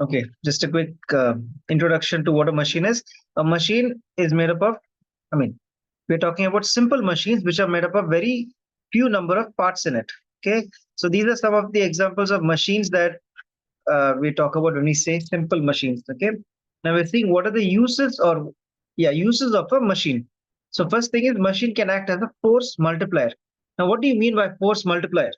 Okay, just a quick introduction to what a machine is. A machine is made up of, I mean, we're talking about simple machines which are made up of very few number of parts in it. Okay, so these are some of the examples of machines that we talk about when we say simple machines. Okay, now we're seeing what are the uses or uses of a machine. So first thing is machine can act as a force multiplier. Now what do you mean by force multiplier?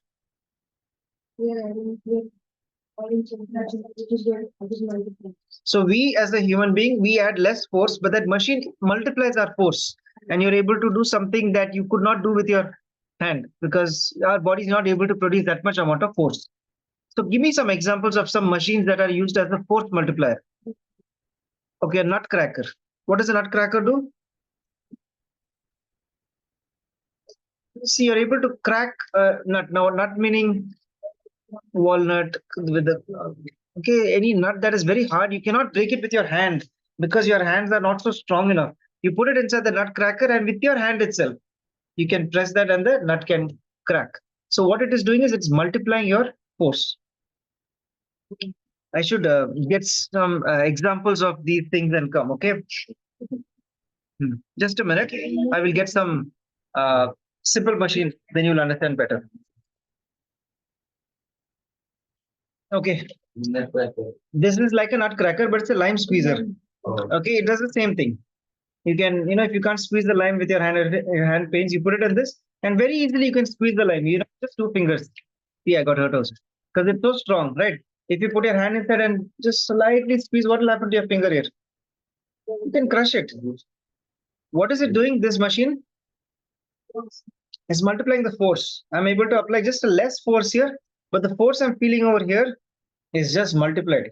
So we as a human being, we add less force, but that machine multiplies our force, and you're able to do something that you could not do with your hand because our body is not able to produce that much amount of force. So give me some examples of some machines that are used as a force multiplier. Okay, a nutcracker. What does a nutcracker do? See, you're able to crack a nut. Now, nut meaning walnut with the okay, any nut that is very hard, you cannot break it with your hand because your hands are not so strong enough. You put it inside the nutcracker, and with your hand itself, you can press that, and the nut can crack. So what it is doing is it's multiplying your force. I should get some examples of these things and come. Okay. Just a minute. I will get some simple machine, then you'll understand better. Okay. This is like a nutcracker, but it's a lime squeezer. Okay, it does the same thing. You can, if you can't squeeze the lime with your hand pains, you put it in this, and very easily you can squeeze the lime. Just 2 fingers. See, I got hurt also because it's so strong, right? If you put your hand inside and just slightly squeeze, what will happen to your finger here? You can crush it. What is it doing? This machine is multiplying the force. I'm able to apply just a less force here, but the force I'm feeling over here is just multiplied.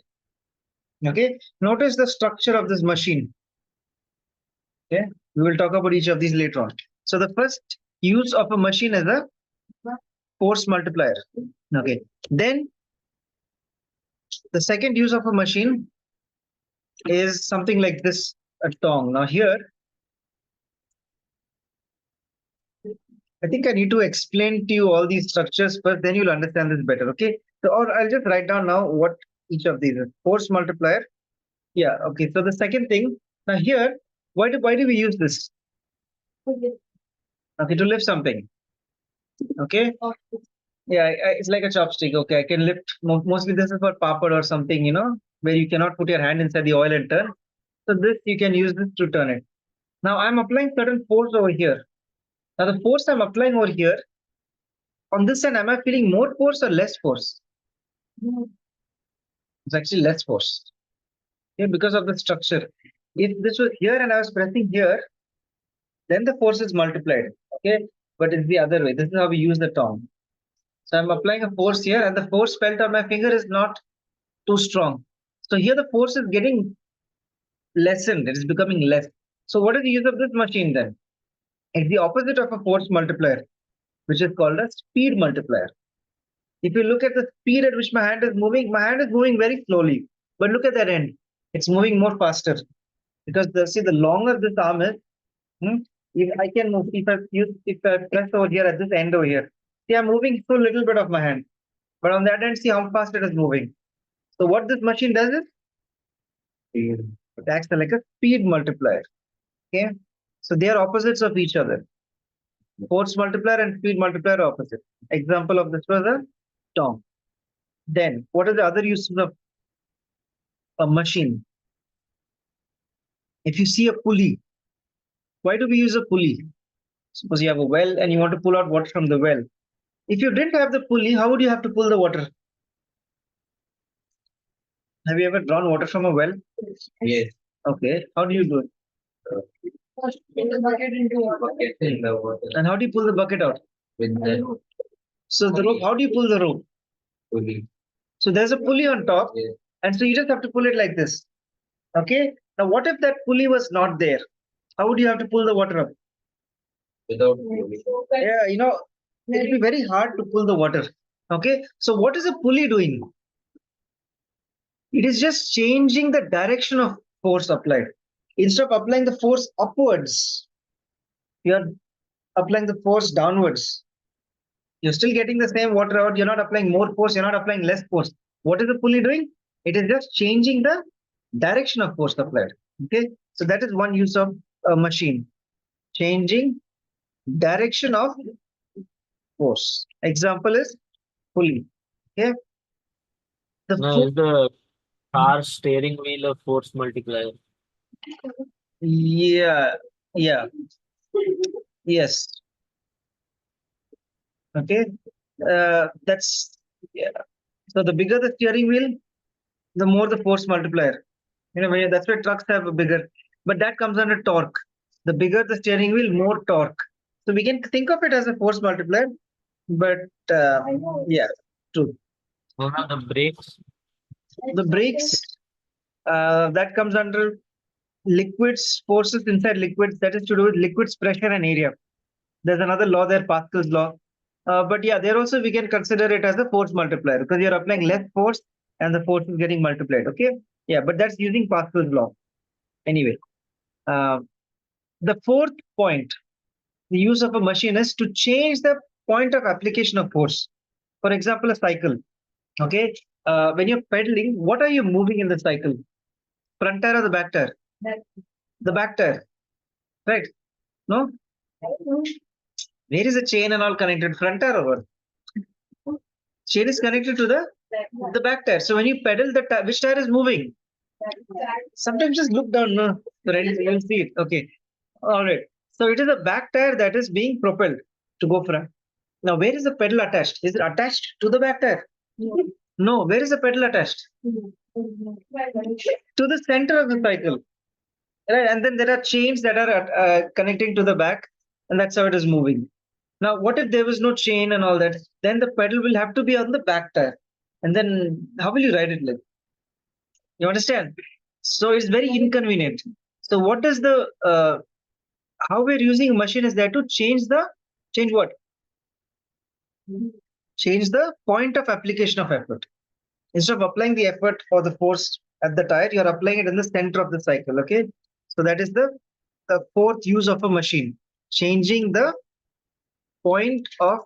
Okay, notice the structure of this machine. Okay, we will talk about each of these later on. So the first use of a machine is a force multiplier. Okay, then the second use of a machine is something like this, a tong. Now here, I think I need to explain to you all these structures first, then you'll understand this better. Okay, so or I'll just write down now what each of these is. Force multiplier. Yeah. Okay. So the second thing now here, why do we use this? Okay, to lift something. Okay. Yeah, it's like a chopstick. Okay, I can lift. Mostly this is for papad or something, where you cannot put your hand inside the oil and turn. So this you can use this to turn it. Now I'm applying certain force over here. Now the force I'm applying over here, on this end, am I feeling more force or less force? It's actually less force. Okay, because of the structure. If this was here and I was pressing here, then the force is multiplied. Okay, but it's the other way. This is how we use the tong. So I'm applying a force here, and the force felt on my finger is not too strong. So here the force is getting lessened. It is becoming less. So what is the use of this machine then? It's the opposite of a force multiplier, which is called a speed multiplier. If you look at the speed at which my hand is moving very slowly. But look at that end. It's moving more faster. Because the longer this arm is, if I can move, if I press over here at this end over here. See, I'm moving so little bit of my hand. But on that end, see how fast it is moving. So what this machine does is it acts like a speed multiplier. Okay. So they are opposites of each other. Force multiplier and speed multiplier are opposite. Example of this was a tong. Then what are the other uses of a machine? If you see a pulley, why do we use a pulley? Suppose you have a well and you want to pull out water from the well. If you didn't have the pulley, how would you have to pull the water? Have you ever drawn water from a well? Yes. Okay. How do you do it? First, put the bucket into Bucket in the water. And how do you pull the bucket out? With the rope. So the rope, how do you pull the rope? Pulley. So there's a pulley on top, Yes. and so you just have to pull it like this. Okay. Now, what if that pulley was not there? How would you have to pull the water up? Without pulley. Yeah, it'll be very hard to pull the water. Okay. So what is a pulley doing? It is just changing the direction of force applied. Instead of applying the force upwards, you are applying the force downwards. You're still getting the same water out. You're not applying more force. You're not applying less force. What is the pulley doing? It is just changing the direction of force applied. Okay, so that is one use of a machine, changing direction of force. Example is pulley. Okay, the Now, foot. is the car steering wheel a force multiplier? Yeah, yeah, yes. Okay, that's yeah. So the bigger the steering wheel, the more the force multiplier. That's why trucks have a bigger, but that comes under torque. The bigger the steering wheel, more torque. So we can think of it as a force multiplier, but yeah, true. What are the brakes? The brakes, that comes under liquids, forces inside liquids, that is to do with liquids pressure and area. There's another law there, Pascal's law. But yeah, there also we can consider it as a force multiplier because you're applying less force and the force is getting multiplied. Okay. Yeah, but that's using Pascal's law. Anyway, the fourth point, the use of a machine is to change the point of application of force. For example, a cycle. Okay. When you're pedaling, what are you moving in the cycle? Front tire or the back tire? The back tire. Right. No? Where is the chain and all connected? Front tire or what? Chain is connected to the back tire. So when you pedal, the which tire is moving? Sometimes just look down. No, you'll see it. Okay. All right. So it is the back tire that is being propelled to go front. Now, where is the pedal attached? Is it attached to the back tire? No. Where is the pedal attached? To the center of the cycle. Right. And then there are chains that are connecting to the back, and that's how it is moving. Now, what if there was no chain and all that? Then the pedal will have to be on the back tire. And then how will you ride it like? You understand? So it's very inconvenient. So what is the how we're using a machine is there to change what? Change the point of application of effort. Instead of applying the effort or the force at the tire, you're applying it in the center of the cycle. Okay. So that is the fourth use of a machine, changing the point of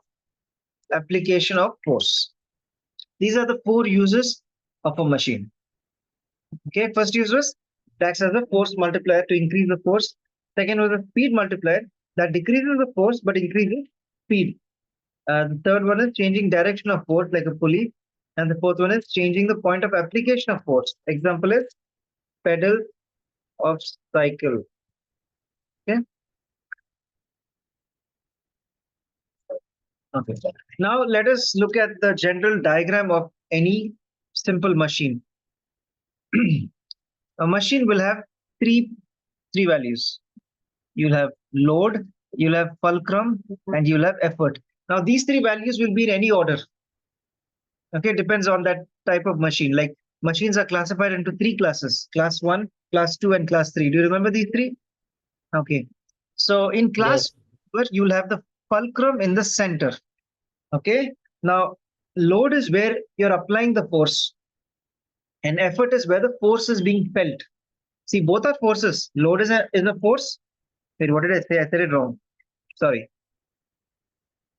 application of force. These are the four uses of a machine. Okay, first use was it acts as a force multiplier to increase the force. Second was a speed multiplier that decreases the force but increases speed. The third one is changing direction of force like a pulley. And the fourth one is changing the point of application of force. Example is pedal of cycle. Okay. Okay. Now let us look at the general diagram of any simple machine. A machine will have three values. You'll have load, you'll have fulcrum, and you'll have effort. Now these three values will be in any order. Okay, depends on that type of machine. Like machines are classified into three classes: class 1, class 2, and class 3. Do you remember these three? Okay. So in class, you'll have the fulcrum in the center. Okay. Now load is where you're applying the force, and effort is where the force is being felt. See, both are forces. Load is a force. Wait, what did I say? I said it wrong. Sorry.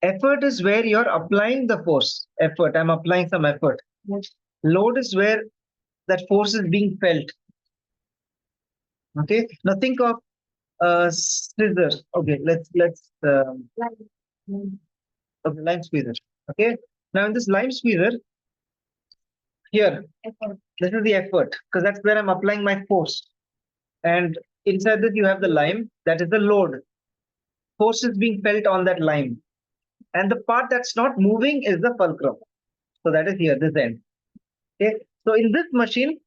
Effort is where you're applying the force. Effort. I'm applying some effort. Yes. Load is where that force is being felt. Okay. Now think of scissor. Okay. Let's okay, lime squeezer. Okay. Now in this lime squeezer, here, this is the effort because that's where I'm applying my force. And inside this, you have the lime. That is the load. Force is being felt on that lime. And the part that's not moving is the fulcrum. So that is here, this end. Okay. So in this machine,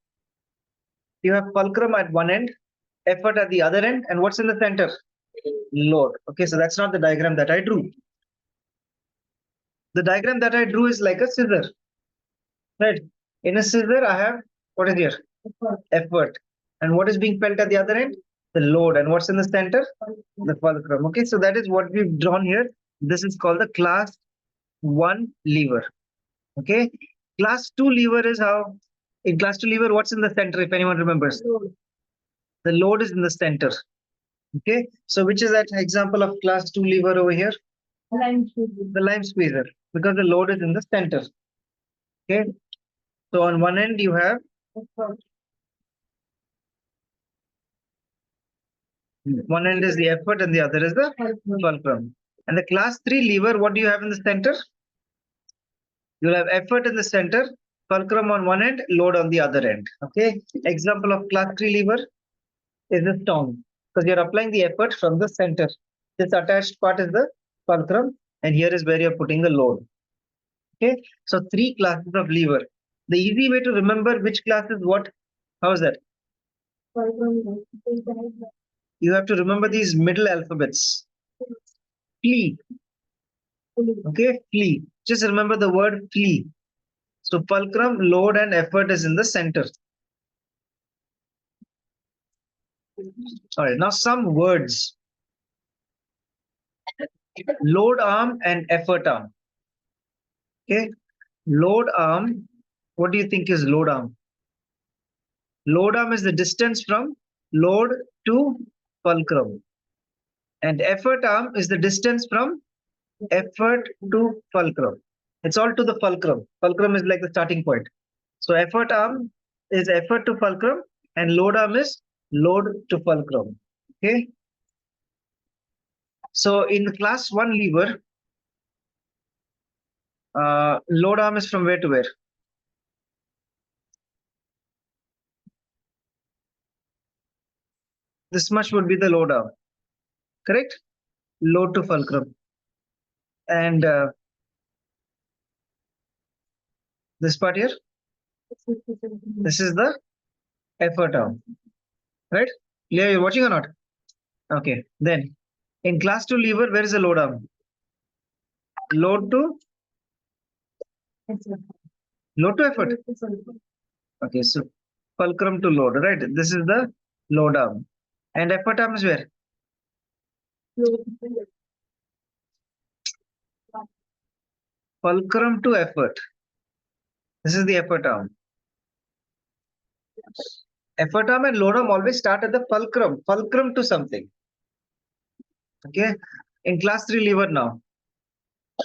you have fulcrum at one end, effort at the other end, and what's in the center? Load. Okay, so that's not the diagram that I drew. The diagram that I drew is like a scissor. Right. In a scissor, I have what is here? Effort. And what is being felt at the other end? The load. And what's in the center? The fulcrum. Okay, so that is what we've drawn here. This is called the class 1 lever. Okay. Class 2 lever is how in class 2 lever, what's in the center, if anyone remembers? The load is in the center. Okay. So which is that example of class 2 lever over here? The lime squeezer, because the load is in the center. Okay. So on one end you have One end is the effort and the other is the fulcrum. And the class 3 lever, what do you have in the center? You'll have effort in the center, fulcrum on one end, load on the other end. Okay. Example of class 3 lever is the tongue, because you're applying the effort from the center. This attached part is the fulcrum, and here is where you're putting the load. Okay. So 3 classes of lever. The easy way to remember which class is what, how is that? You have to remember these middle alphabets. Flea. Okay, flea. Just remember the word flea. So fulcrum, load, and effort is in the center. All right, now some words. Load arm and effort arm. Okay, load arm. What do you think is load arm? Load arm is the distance from load to fulcrum. And effort arm is the distance from effort to fulcrum. It's all to the fulcrum. Fulcrum is like the starting point. So effort arm is effort to fulcrum and load arm is load to fulcrum. Okay. So in class 1 lever, load arm is from where to where? This much would be the load arm. Correct? Load to fulcrum. And this part here, this is the effort arm. Right? Yeah, you're watching or not? Okay. Then in class 2 lever, where is the load arm? Load to effort. Okay, so fulcrum to load, right? This is the load arm. And effort arm is where? Fulcrum to effort. This is the effort arm. Effort arm and load arm always start at the fulcrum. Fulcrum to something. Okay. In class 3 lever now.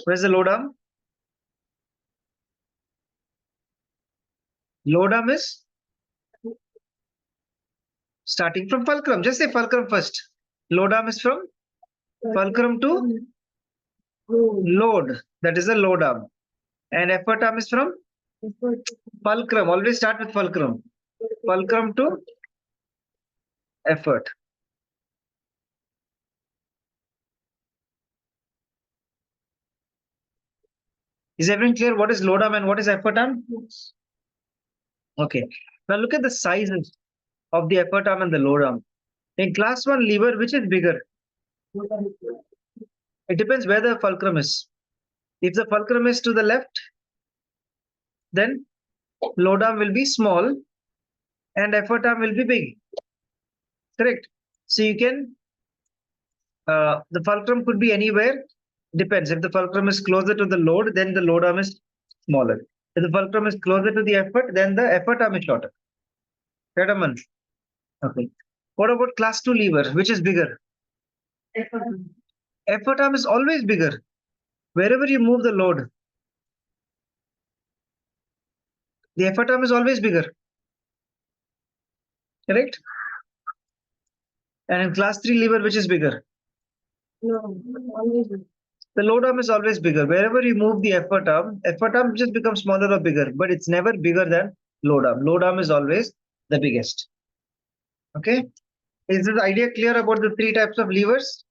Where's the load arm? Load arm is starting from fulcrum. Just say fulcrum first. Load arm is from fulcrum to load. That is the load arm. And effort arm is from fulcrum. Always start with fulcrum. Fulcrum to effort. Is everyone clear what is load arm and what is effort arm? Okay. Now look at the sizes of the effort arm and the load arm. In class 1 lever, which is bigger? It depends where the fulcrum is. If the fulcrum is to the left, then load arm will be small and effort arm will be big. Correct. So you can, the fulcrum could be anywhere. Depends. If the fulcrum is closer to the load, then the load arm is smaller. If the fulcrum is closer to the effort, then the effort arm is shorter. Right, Aman? Okay. What about class 2 lever? Which is bigger? Effort arm is always bigger. Wherever you move the load, the effort arm is always bigger. Correct? And in class 3 lever, which is bigger? The load arm is always bigger. Wherever you move the effort arm just becomes smaller or bigger, but it's never bigger than load arm. Load arm is always the biggest. Okay? Is this idea clear about the 3 types of levers?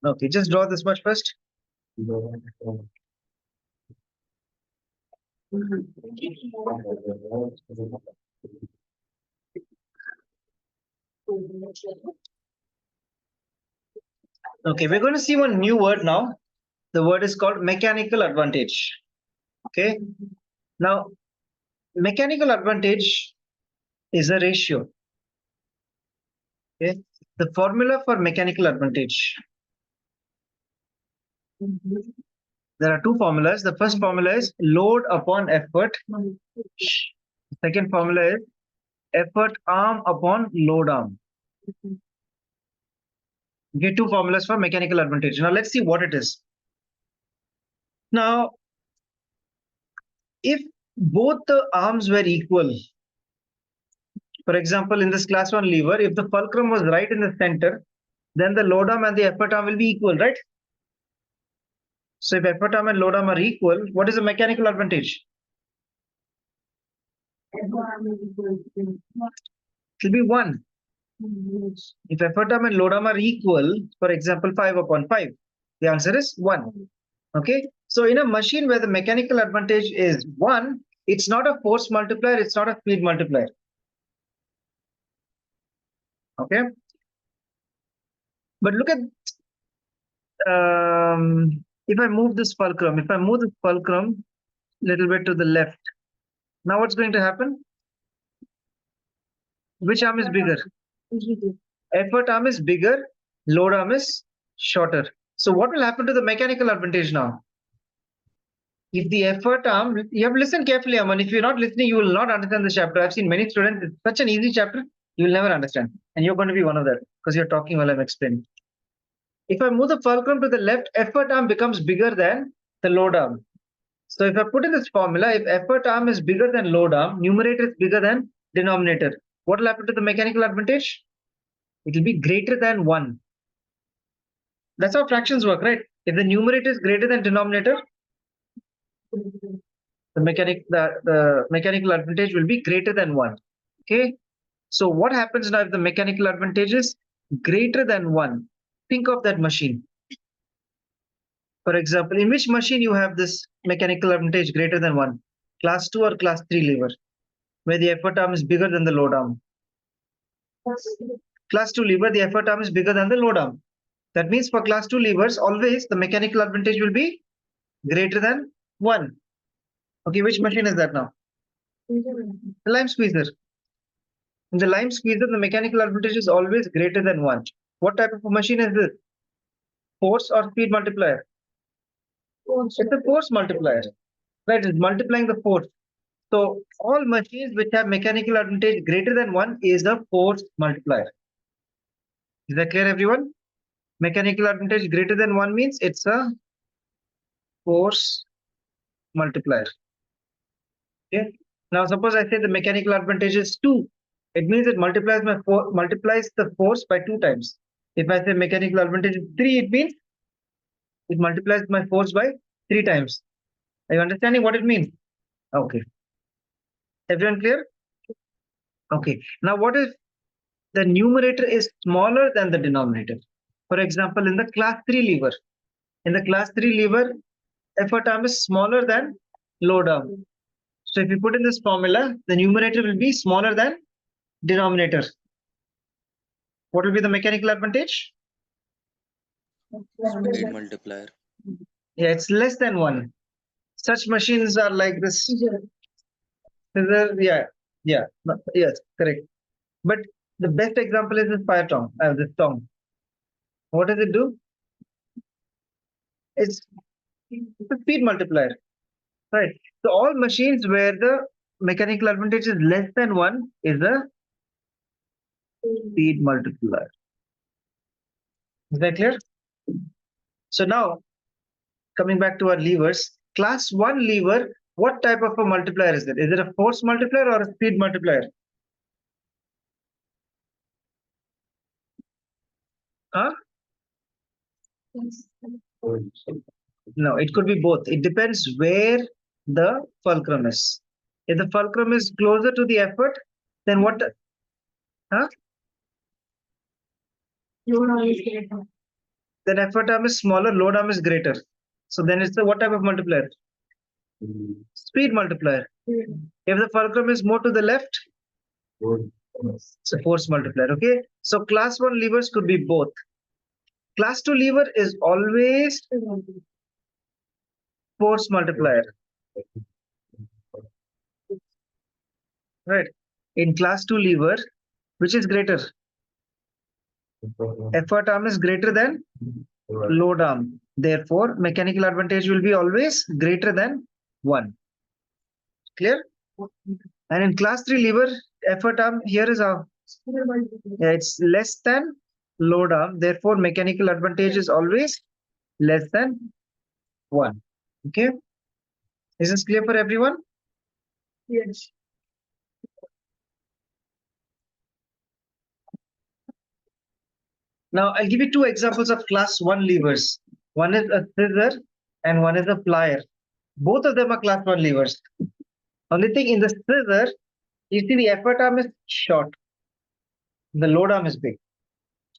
Okay, just draw this much first. Okay, we're going to see one new word now. The word is called mechanical advantage. Okay. Now, mechanical advantage is a ratio. Okay. The formula for mechanical advantage. There are 2 formulas. The first formula is load upon effort. The second formula is effort arm upon load arm. Okay, 2 formulas for mechanical advantage. Now let's see what it is. Now, if both the arms were equal. For example, in this class 1 lever, if the fulcrum was right in the center, then the load arm and the effort arm will be equal, right? So if effort arm and load arm are equal, what is the mechanical advantage? It will be 1. If effort arm and load arm are equal, for example, 5 upon 5, the answer is 1. Okay. So in a machine where the mechanical advantage is 1, it's not a force multiplier, it's not a speed multiplier. Okay. But look at, if I move this fulcrum little bit to the left, now what's going to happen? Which arm is bigger? Effort arm is bigger, load arm is shorter. So what will happen to the mechanical advantage now? If the effort arm, you have to listen carefully, Aman. If you're not listening, you will not understand the chapter. I've seen many students, it's such an easy chapter, you will never understand. And you're going to be one of them because you're talking while I'm explaining. If I move the fulcrum to the left, effort arm becomes bigger than the load arm. So if I put in this formula, if effort arm is bigger than load arm, numerator is bigger than denominator, what will happen to the mechanical advantage? It will be greater than 1. That's how fractions work, right? If the numerator is greater than denominator, the mechanical advantage will be greater than 1. Okay. So what happens now if the mechanical advantage is greater than 1? Think of that machine. For example, in which machine you have this mechanical advantage greater than 1? Class 2 or class 3 lever, where the effort arm is bigger than the load arm. Class 2 lever, the effort arm is bigger than the load arm. That means for class 2 levers, always the mechanical advantage will be greater than 1. Okay, which machine is that now? The lime squeezer. In the lime squeezer, the mechanical advantage is always greater than 1. What type of a machine is this? Force or speed multiplier? It's a force multiplier. Right, it's multiplying the force. So all machines which have mechanical advantage greater than 1 is a force multiplier. Is that clear, everyone? Mechanical advantage greater than 1 means it's a force multiplier. Okay. Now suppose I say the mechanical advantage is 2. It means it multiplies the force by 2 times. If I say mechanical advantage is 3, it means it multiplies my force by 3 times. Are you understanding what it means? Okay. Everyone clear? Okay. Now what if the numerator is smaller than the denominator? For example, in the class 3 lever. In the class 3 lever, effort arm is smaller than load arm. So if you put in this formula, the numerator will be smaller than denominator. What will be the mechanical advantage? Speed multiplier. Yeah, it's less than 1. Such machines are like this. Scissor, yes, correct. But the best example is this fire tong, this tong. What does it do? It's a speed multiplier, right? So all machines where the mechanical advantage is less than 1 is a speed multiplier. Is that clear? So now, coming back to our levers, class 1 lever, what type of a multiplier is it? Is it a force multiplier or a speed multiplier? Huh? No, it could be both. It depends where the fulcrum is. If the fulcrum is closer to the effort, then what? Huh? Then effort arm is smaller, load arm is greater. So then it's the what type of multiplier? Speed multiplier. If the fulcrum is more to the left, it's a force multiplier. Okay. So class 1 levers could be both. Class 2 lever is always force multiplier. Right. In class 2 lever, which is greater? Effort arm is greater than load arm. Therefore, mechanical advantage will be always greater than 1. Clear? And in class 3 lever, effort arm here is how? Yeah, it's less than load arm. Therefore, mechanical advantage is always less than 1. Okay. Is this clear for everyone? Yes. Now I'll give you two examples of class 1 levers. One is a scissor and one is a plier. Both of them are class 1 levers. Only thing in the scissor, you see the effort arm is short, the load arm is big.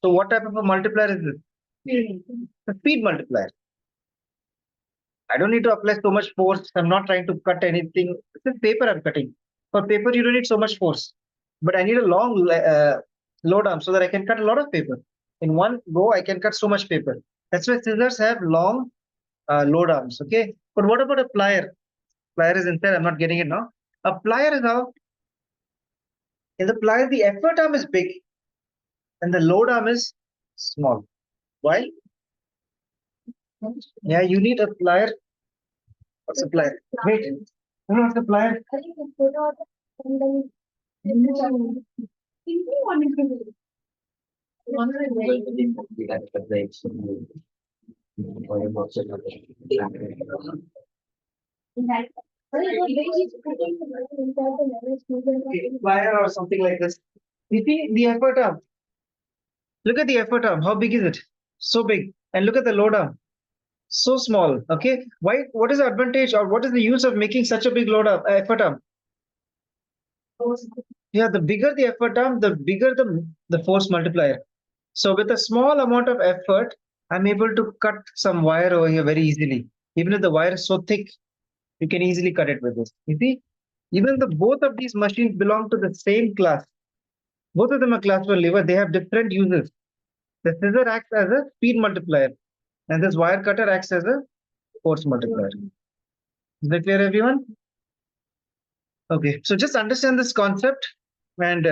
So what type of a multiplier is this? A speed multiplier. I don't need to apply so much force. I'm not trying to cut anything. It's paper I'm cutting. For paper, you don't need so much force. But I need a long load arm so that I can cut a lot of paper. In one go, I can cut so much paper. That's why scissors have long load arms. Okay. But what about a plier? Plier is inside. I'm not getting it now. A plier is how? In the plier, the effort arm is big and the load arm is small. Why? Yeah, you need a plier. What's a plier? Wait. You know what's a plier? Plier or something like this. You see the effort arm. Look at the effort arm. How big is it? So big. And look at the load arm. So small. Okay. Why? What is the advantage or what is the use of making such a big load arm, effort arm? Yeah, the bigger the effort arm, the bigger the force multiplier. So with a small amount of effort, I'm able to cut some wire over here very easily. Even if the wire is so thick, you can easily cut it with this. You see, even the both of these machines belong to the same class. Both of them are class 1 lever. They have different uses. The scissor acts as a speed multiplier, and this wire cutter acts as a force multiplier. Is that clear, everyone? Okay, so just understand this concept, and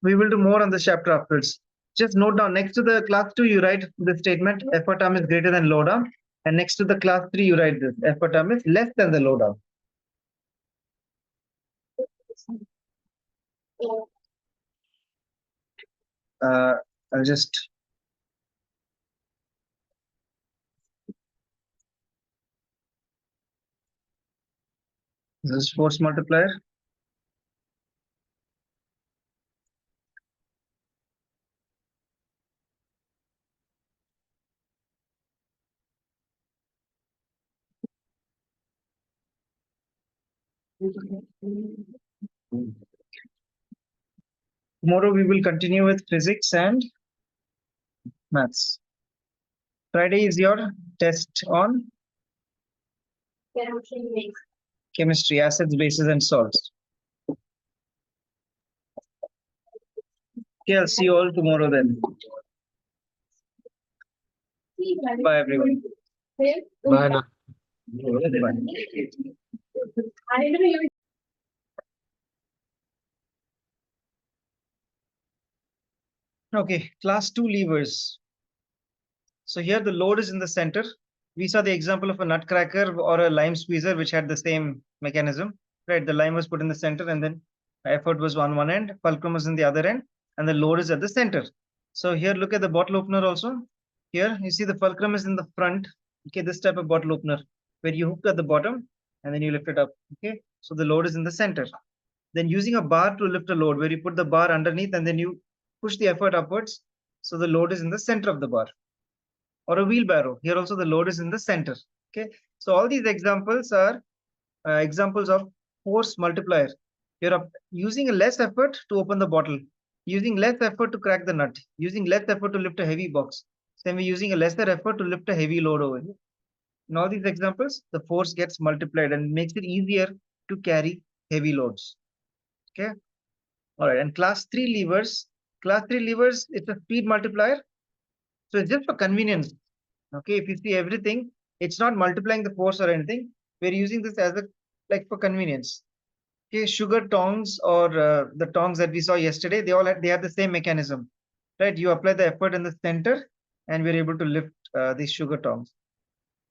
we will do more on this chapter afterwards. Just note down next to the class 2, you write the statement effort arm is greater than load arm, and next to the class 3, you write this effort arm is less than the load arm. I'll just this is force multiplier. Tomorrow we will continue with physics and maths. Friday is your test on chemistry, acids, bases, and salts. Okay, I'll see you all tomorrow then. Bye, everyone. Bye now. Bye. Okay, class 2 levers. So here the load is in the center. We saw the example of a nutcracker or a lime squeezer, which had the same mechanism, right? The lime was put in the center and then effort was on one end, fulcrum was in the other end, and the load is at the center. So here, look at the bottle opener also. Here, you see the fulcrum is in the front. Okay, this type of bottle opener where you hook at the bottom and then you lift it up. Okay, so the load is in the center. Then using a bar to lift a load where you put the bar underneath and then you push the effort upwards. So the load is in the center of the bar. Or a wheelbarrow. Here also the load is in the center. Okay, so all these examples are examples of force multiplier. You're using a less effort to open the bottle, using less effort to crack the nut, using less effort to lift a heavy box. Then we're using a lesser effort to lift a heavy load over here. In all these examples, the force gets multiplied and makes it easier to carry heavy loads. Okay. All right. And class 3 levers, it's a speed multiplier. So it's just for convenience. Okay. If you see everything, it's not multiplying the force or anything. We're using this as a like for convenience. Okay, sugar tongs or the tongs that we saw yesterday, they have the same mechanism, right? You apply the effort in the center, and we're able to lift these sugar tongs.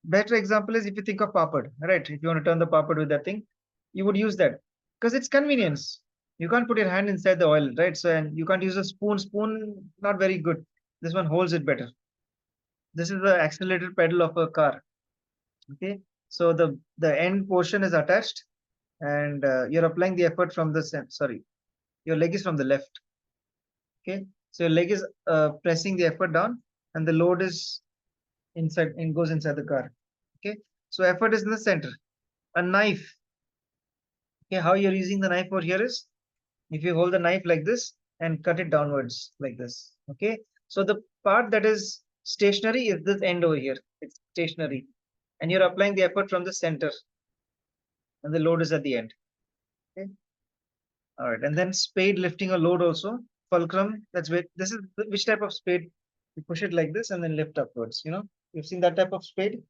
Better example is if you think of papad, right? If you want to turn the papad with that thing, you would use that because it's convenience. You can't put your hand inside the oil, right? So and you can't use a spoon. Spoon not very good. This one holds it better. This is the accelerator pedal of a car. Okay, so the end portion is attached and you're applying the effort from the sorry, your leg is from the left. Okay, so your leg is pressing the effort down, and the load is inside and goes inside the car. Okay, so effort is in the center. A knife. Okay, how you're using the knife over here is if you hold the knife like this and cut it downwards like this. Okay, so the part that is stationary is this end over here. It's stationary, and you're applying the effort from the center, and the load is at the end. Okay, all right, and then spade lifting a load also. Fulcrum. That's where this is which type of spade? You push it like this and then lift upwards. You know, you've seen that type of spade.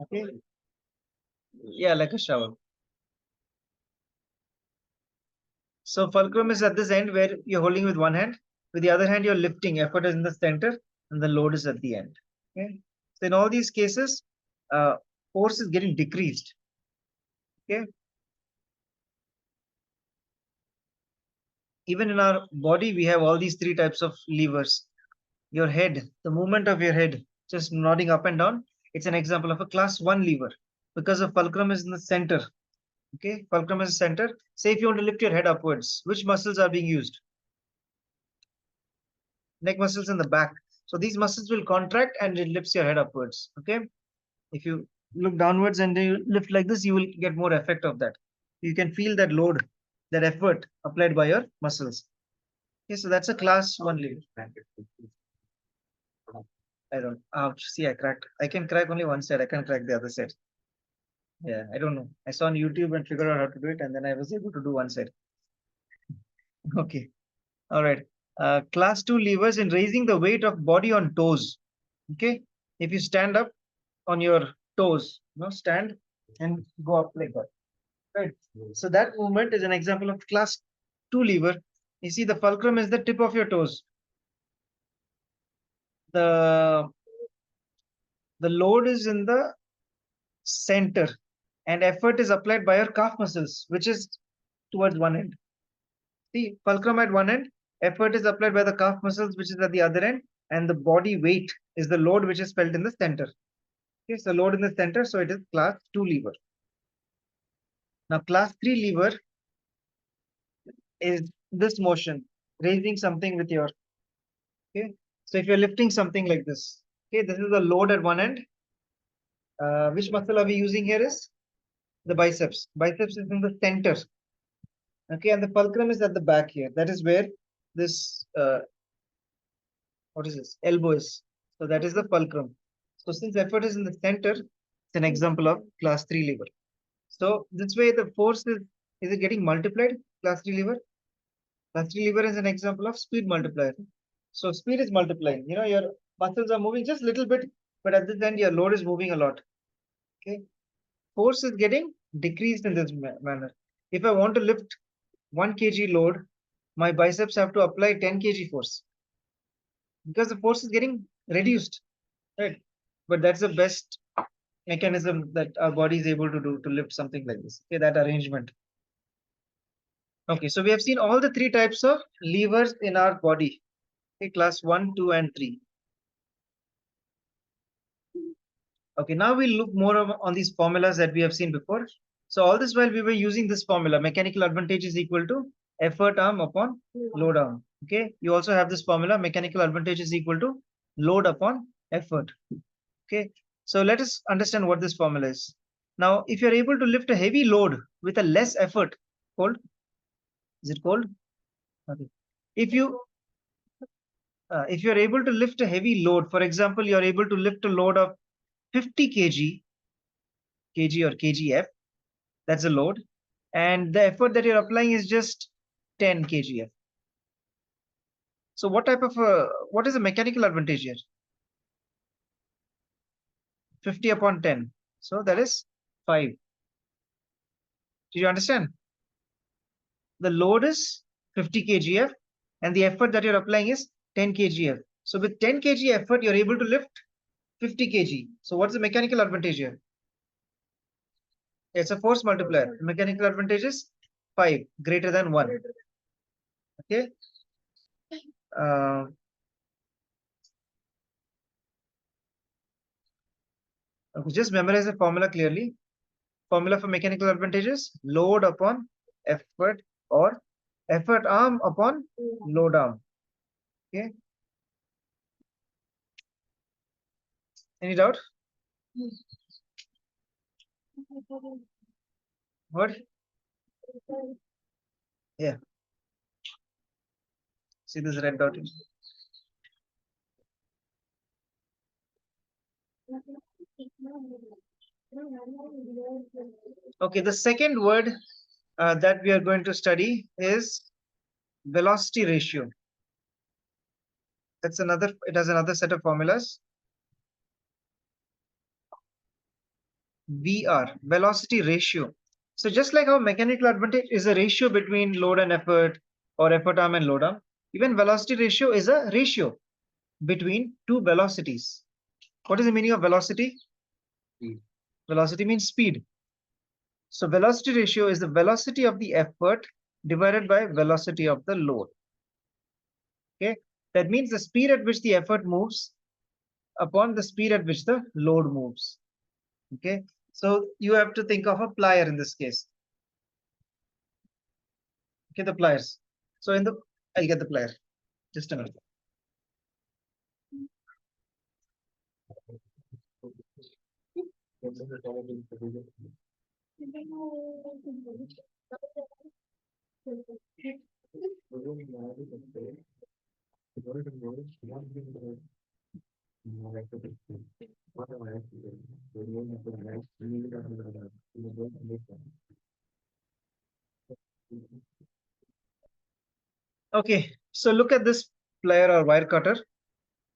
Okay, yeah, like a shovel. So fulcrum is at this end where you're holding with one hand. With the other hand, you're lifting. Effort is in the center, and the load is at the end. Okay. So in all these cases, uh, force is getting decreased. Okay. Even in our body, we have all these three types of levers. Your head, the movement of your head, just nodding up and down. It's an example of a class 1 lever because the fulcrum is in the center. Okay, fulcrum is center. Say if you want to lift your head upwards, which muscles are being used? Neck muscles in the back. So these muscles will contract and it lifts your head upwards. Okay. If you look downwards and then you lift like this, you will get more effect of that. You can feel that load, that effort applied by your muscles. Okay, so that's a class 1 lever. I don't. Ouch! See, I cracked. I can crack only one side. I can crack the other side. Yeah, I don't know. I saw on YouTube and figured out how to do it, and then I was able to do one side. Okay. All right. Class 2 levers in raising the weight of body on toes. Okay. If you stand up on your toes, stand and go up like that. Right. So that movement is an example of class 2 lever. You see, the fulcrum is the tip of your toes. The load is in the center, and effort is applied by your calf muscles, which is towards one end. See, fulcrum at one end, effort is applied by the calf muscles, which is at the other end, and the body weight is the load which is felt in the center. Okay, so load in the center, so it is class 2 lever. Now, class 3 lever is this motion, raising something with your, okay. So if you're lifting something like this, okay, this is the load at one end. Which muscle are we using here is the biceps. Biceps is in the center. Okay, and the fulcrum is at the back here. That is where this, what is this? Elbow is. So that is the fulcrum. So since effort is in the center, it's an example of class 3 lever. So this way the force is it getting multiplied? Class 3 lever? Class 3 lever is an example of speed multiplier. So speed is multiplying. You know, your muscles are moving just a little bit, but at this end your load is moving a lot. Okay. Force is getting decreased in this manner. If I want to lift 1 kg load, my biceps have to apply 10 kg force because the force is getting reduced, right? But that's the best mechanism that our body is able to do to lift something like this. Okay, that arrangement. Okay, so we have seen all the three types of levers in our body. Okay, class 1, 2, and 3. Okay, now we'll look more on these formulas that we have seen before. So all this while we were using this formula, mechanical advantage is equal to effort arm upon load arm. Okay, you also have this formula, mechanical advantage is equal to load upon effort. Okay, so let us understand what this formula is. Now, if you're able to lift a heavy load with a less effort, cold? Is it cold? Okay. If you're able to lift a heavy load, for example, you're able to lift a load of 50 kg or kgf, that's a load, and the effort that you're applying is just 10 kgf. So what is the mechanical advantage here? 50 upon 10. So that is 5. Did you understand? The load is 50 kgf and the effort that you're applying is 10 kgf. So with 10 kg effort, you're able to lift 50 kg. So what's the mechanical advantage here? It's a force multiplier. The mechanical advantage is 5 greater than 1. Okay. Okay, just memorize the formula clearly. formula for mechanical advantages? Load upon effort or effort arm upon load arm. Okay. Any doubt? What? Yeah. See this red dot? Okay, the second word that we are going to study is velocity ratio. That's another, it has another set of formulas. VR, velocity ratio. So just like how mechanical advantage is a ratio between load and effort or effort arm and load arm, even velocity ratio is a ratio between two velocities. What is the meaning of velocity? Speed. Velocity means speed. So velocity ratio is the velocity of the effort divided by velocity of the load. Okay, that means the speed at which the effort moves upon the speed at which the load moves. Okay, so you have to think of a plier in this case. Okay, the pliers. So in the, I'll get the plier. Just a minute. Okay, so look at this plier or wire cutter.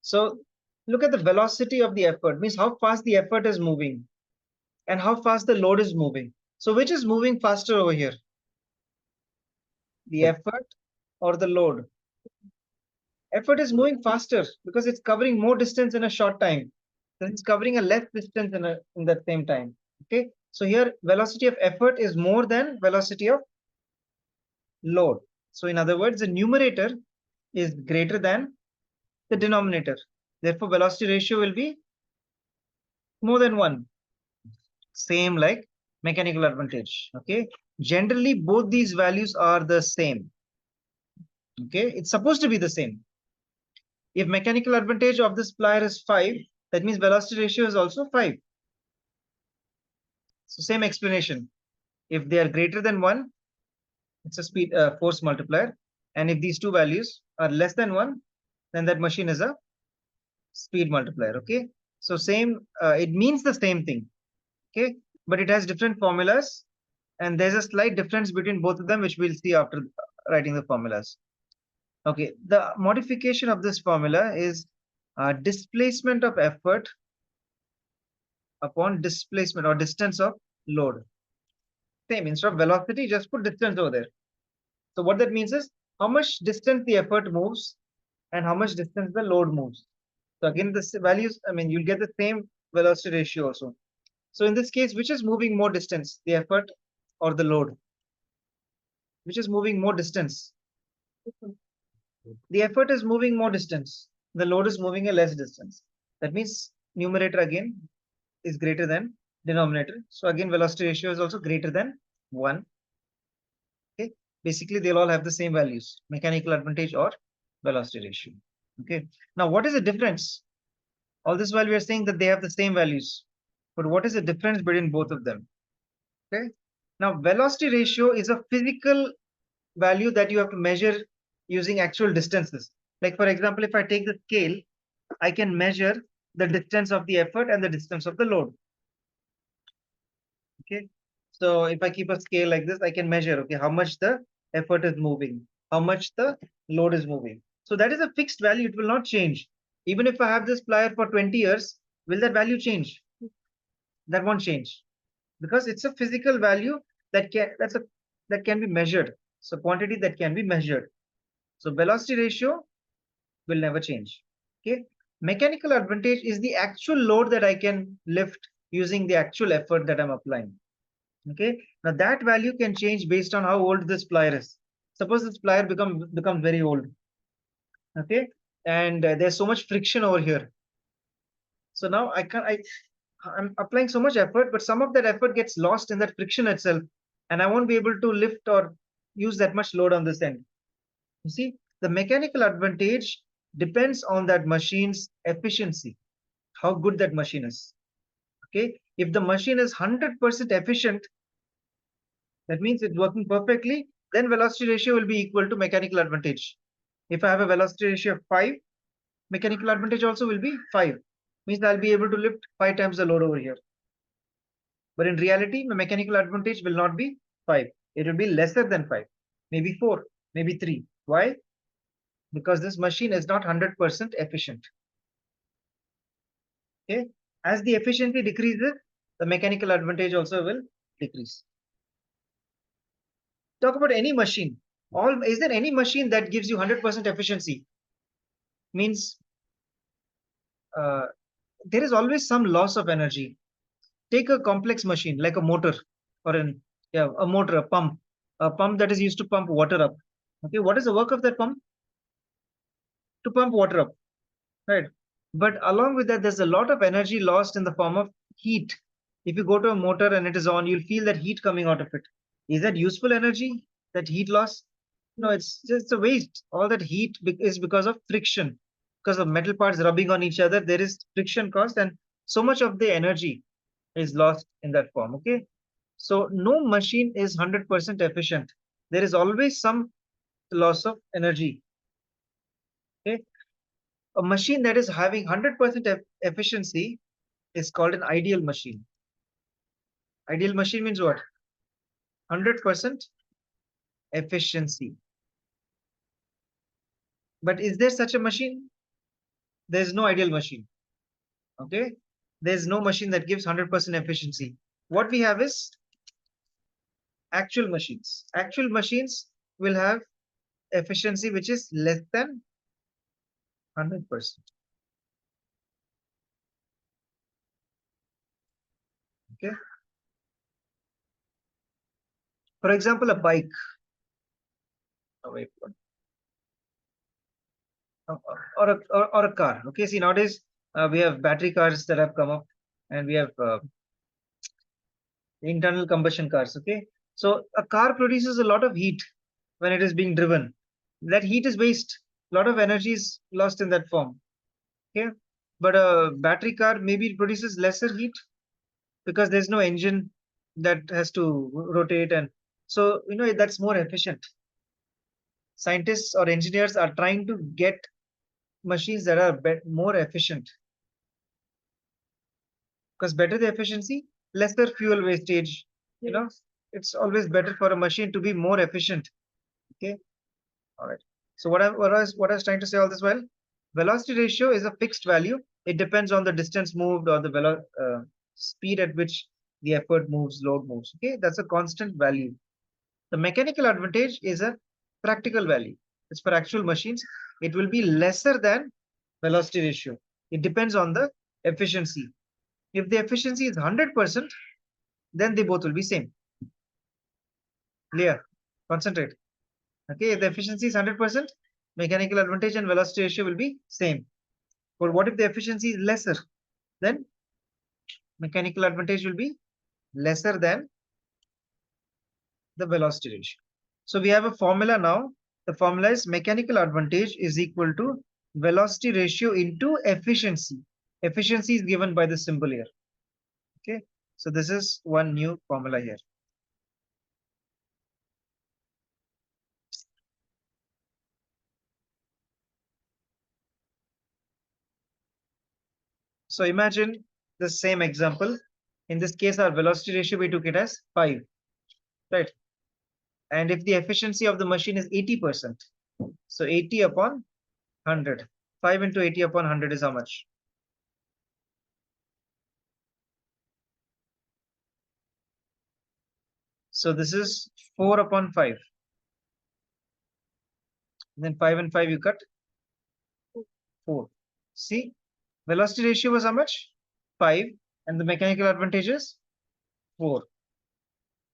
So look at the velocity of the effort, means how fast the effort is moving and how fast the load is moving. So which is moving faster over here? The effort or the load? Effort is moving faster because it's covering more distance in a short time. Then it's covering a less distance in that same time. Okay, so here velocity of effort is more than velocity of load. So in other words, the numerator is greater than the denominator. Therefore, velocity ratio will be more than 1. Same like mechanical advantage. Okay, generally both these values are the same. Okay, it's supposed to be the same. If mechanical advantage of this plier is 5, that means velocity ratio is also 5. So same explanation. If they are greater than 1, it's a speed force multiplier. And if these two values are less than 1, then that machine is a speed multiplier. Okay, so same, it means the same thing. Okay, but it has different formulas, and there's a slight difference between both of them, which we'll see after writing the formulas. Okay, the modification of this formula is displacement of effort upon displacement or distance of load. Same, instead of velocity, just put distance over there. So what that means is how much distance the effort moves and how much distance the load moves. So again, the values, I mean, you'll get the same velocity ratio also. So in this case, which is moving more distance, the effort or the load? Which is moving more distance? The effort is moving more distance. The load is moving a less distance. That means numerator again is greater than denominator. So again, velocity ratio is also greater than 1. Okay. Basically, they'll all have the same values, mechanical advantage or velocity ratio. Okay. Now, what is the difference? All this while we are saying that they have the same values. But what is the difference between both of them? Okay. Now, velocity ratio is a physical value that you have to measure using actual distances. Like for example, if I take the scale, I can measure the distance of the effort and the distance of the load. Okay, so if I keep a scale like this, I can measure, okay, how much the effort is moving, how much the load is moving. So that is a fixed value, it will not change. Even if I have this plier for 20 years, will that value change? That won't change because it's a physical value that can be measured. So quantity that can be measured. So velocity ratio will never change. Okay. Mechanical advantage is the actual load that I can lift using the actual effort that I'm applying. Okay. Now that value can change based on how old this plier is. Suppose this plier becomes very old. Okay. And there's so much friction over here. So now I'm applying so much effort, but some of that effort gets lost in that friction itself, and I won't be able to lift or use that much load on this end. You see, the mechanical advantage depends on that machine's efficiency, how good that machine is. Okay, if the machine is 100% efficient, that means it's working perfectly, then velocity ratio will be equal to mechanical advantage. If I have a velocity ratio of 5, mechanical advantage also will be 5. Means I'll be able to lift 5 times the load over here. But in reality, my mechanical advantage will not be 5. It will be lesser than 5, maybe 4, maybe 3. Why? Because this machine is not 100% efficient. Okay. As the efficiency decreases, the mechanical advantage also will decrease. Talk about any machine. Is there any machine that gives you 100% efficiency? Means there is always some loss of energy. Take a complex machine like a motor or a motor, a pump that is used to pump water up. Okay, what is the work of that pump? To pump water up, right? But along with that, there's a lot of energy lost in the form of heat. If you go to a motor and it is on, you'll feel that heat coming out of it. Is that useful energy? That heat loss? No, it's just a waste. All that heat is because of friction, because of metal parts rubbing on each other. There is friction cost, and so much of the energy is lost in that form. Okay, so no machine is 100% efficient. There is always some loss of energy. Okay, a machine that is having 100% efficiency is called an ideal machine. Ideal machine means what? 100% efficiency. But is there such a machine? There is no ideal machine. Okay, there's no machine that gives 100% efficiency. What we have is actual machines. Actual machines will have efficiency which is less than 100%. Okay, for example, a bike. Oh, wait, or a car. Okay, see, nowadays we have battery cars that have come up, and we have internal combustion cars. Okay, so a car produces a lot of heat when it is being driven. That heat is waste. A lot of energy is lost in that form. Okay, but a battery car maybe produces lesser heat because there's no engine that has to rotate, and so that's more efficient. Scientists or engineers are trying to get machines that are more efficient, because better the efficiency, lesser fuel wastage. It's always better for a machine to be more efficient. Okay, all right. So what I was trying to say all this while, velocity ratio is a fixed value. It depends on the distance moved or the speed at which the effort moves, load moves. Okay, that's a constant value. The mechanical advantage is a practical value. It's for actual machines. It will be lesser than velocity ratio. It depends on the efficiency. If the efficiency is 100%, then they both will be same. Clear? Concentrate. Okay, if the efficiency is 100%, mechanical advantage and velocity ratio will be same. But what if the efficiency is lesser? Then mechanical advantage will be lesser than the velocity ratio. So we have a formula now. The formula is mechanical advantage is equal to velocity ratio into efficiency. Efficiency is given by the symbol here. Okay, so this is one new formula here. So imagine the same example. In this case, our velocity ratio, we took it as 5, right? And if the efficiency of the machine is 80%, so 80 upon 100, 5 into 80 upon 100 is how much? So this is 4 upon 5. And then 5 and 5 you cut 4. See, velocity ratio was how much? 5, and the mechanical advantage is 4.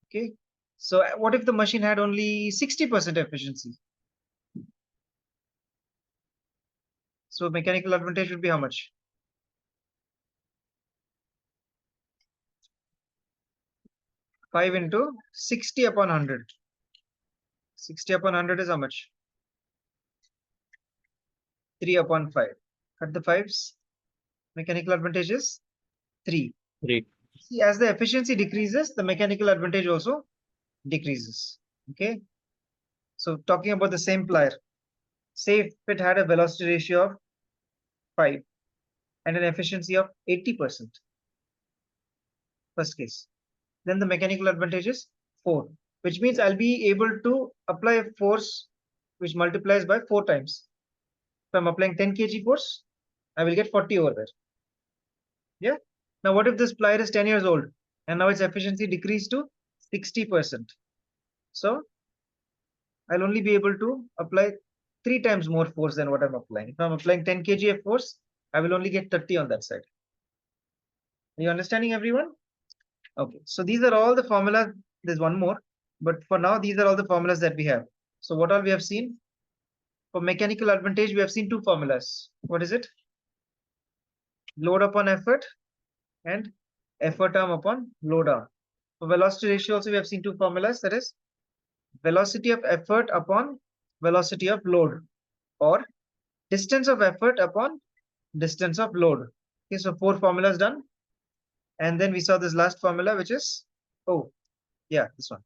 Okay, so what if the machine had only 60% efficiency? So mechanical advantage would be how much? 5 into 60 upon 100. 60 upon 100 is how much? 3 upon 5. Cut the 5s. Mechanical advantage is 3. 3. See, as the efficiency decreases, the mechanical advantage also decreases. Okay. So talking about the same plier, say if it had a velocity ratio of 5 and an efficiency of 80%, first case, then the mechanical advantage is 4, which means I'll be able to apply a force which multiplies by 4 times. If I'm applying 10 kg force, I will get 40 over there. Yeah. Now, what if this plier is 10 years old and now its efficiency decreased to 60%? So I'll only be able to apply 3 times more force than what I'm applying. If I'm applying 10 kg of force, I will only get 30 on that side. Are you understanding, everyone? Okay, so these are all the formulas. There's one more, but for now, these are all the formulas that we have. So what all we have seen? For mechanical advantage, we have seen 2 formulas. What is it? Load upon effort and effort arm upon load arm. For velocity ratio also, we have seen 2 formulas. That is velocity of effort upon velocity of load, or distance of effort upon distance of load. Okay, so 4 formulas done. And then we saw this last formula, which is, oh, yeah, this one.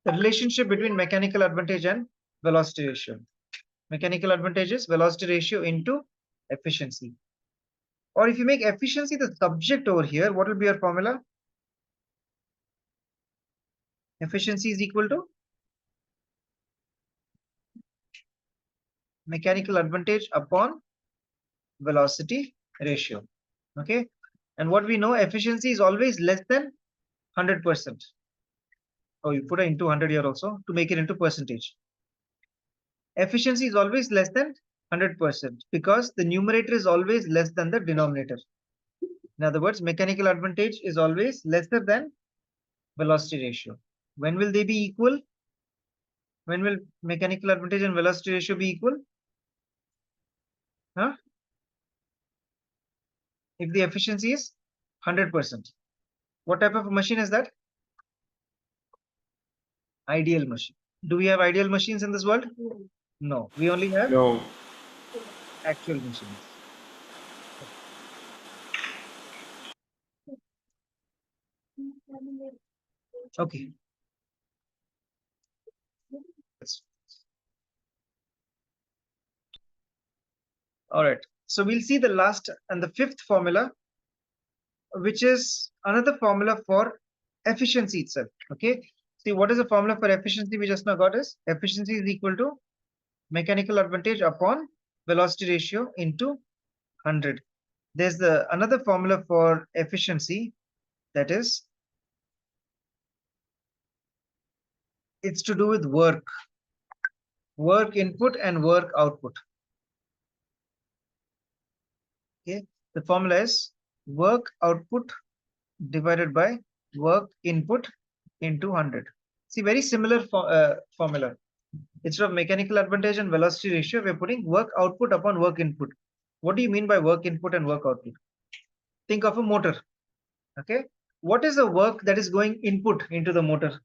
The relationship between mechanical advantage and velocity ratio. Mechanical advantage is velocity ratio into efficiency. Or if you make efficiency the subject over here, what will be your formula? Efficiency is equal to mechanical advantage upon velocity ratio. Okay. And what we know, efficiency is always less than 100%. Oh, you put it into 100 here also to make it into percentage. Efficiency is always less than 100% because the numerator is always less than the denominator. In other words, mechanical advantage is always lesser than velocity ratio. When will they be equal? When will mechanical advantage and velocity ratio be equal? Huh? If the efficiency is 100%. What type of machine is that? Ideal machine. Do we have ideal machines in this world? No. We only have No. actual machines. Okay. All right. So we'll see the last and the 5th formula, which is another formula for efficiency itself. Okay. See, what is the formula for efficiency we just now got is efficiency is equal to mechanical advantage upon velocity ratio into 100. There's another formula for efficiency, that is, it's to do with work input and work output. Okay, the formula is work output divided by work input into 100. See, very similar formula. Instead of mechanical advantage and velocity ratio, we're putting work output upon work input. What do you mean by work input and work output? Think of a motor. Okay, what is the work that is going input into the motor?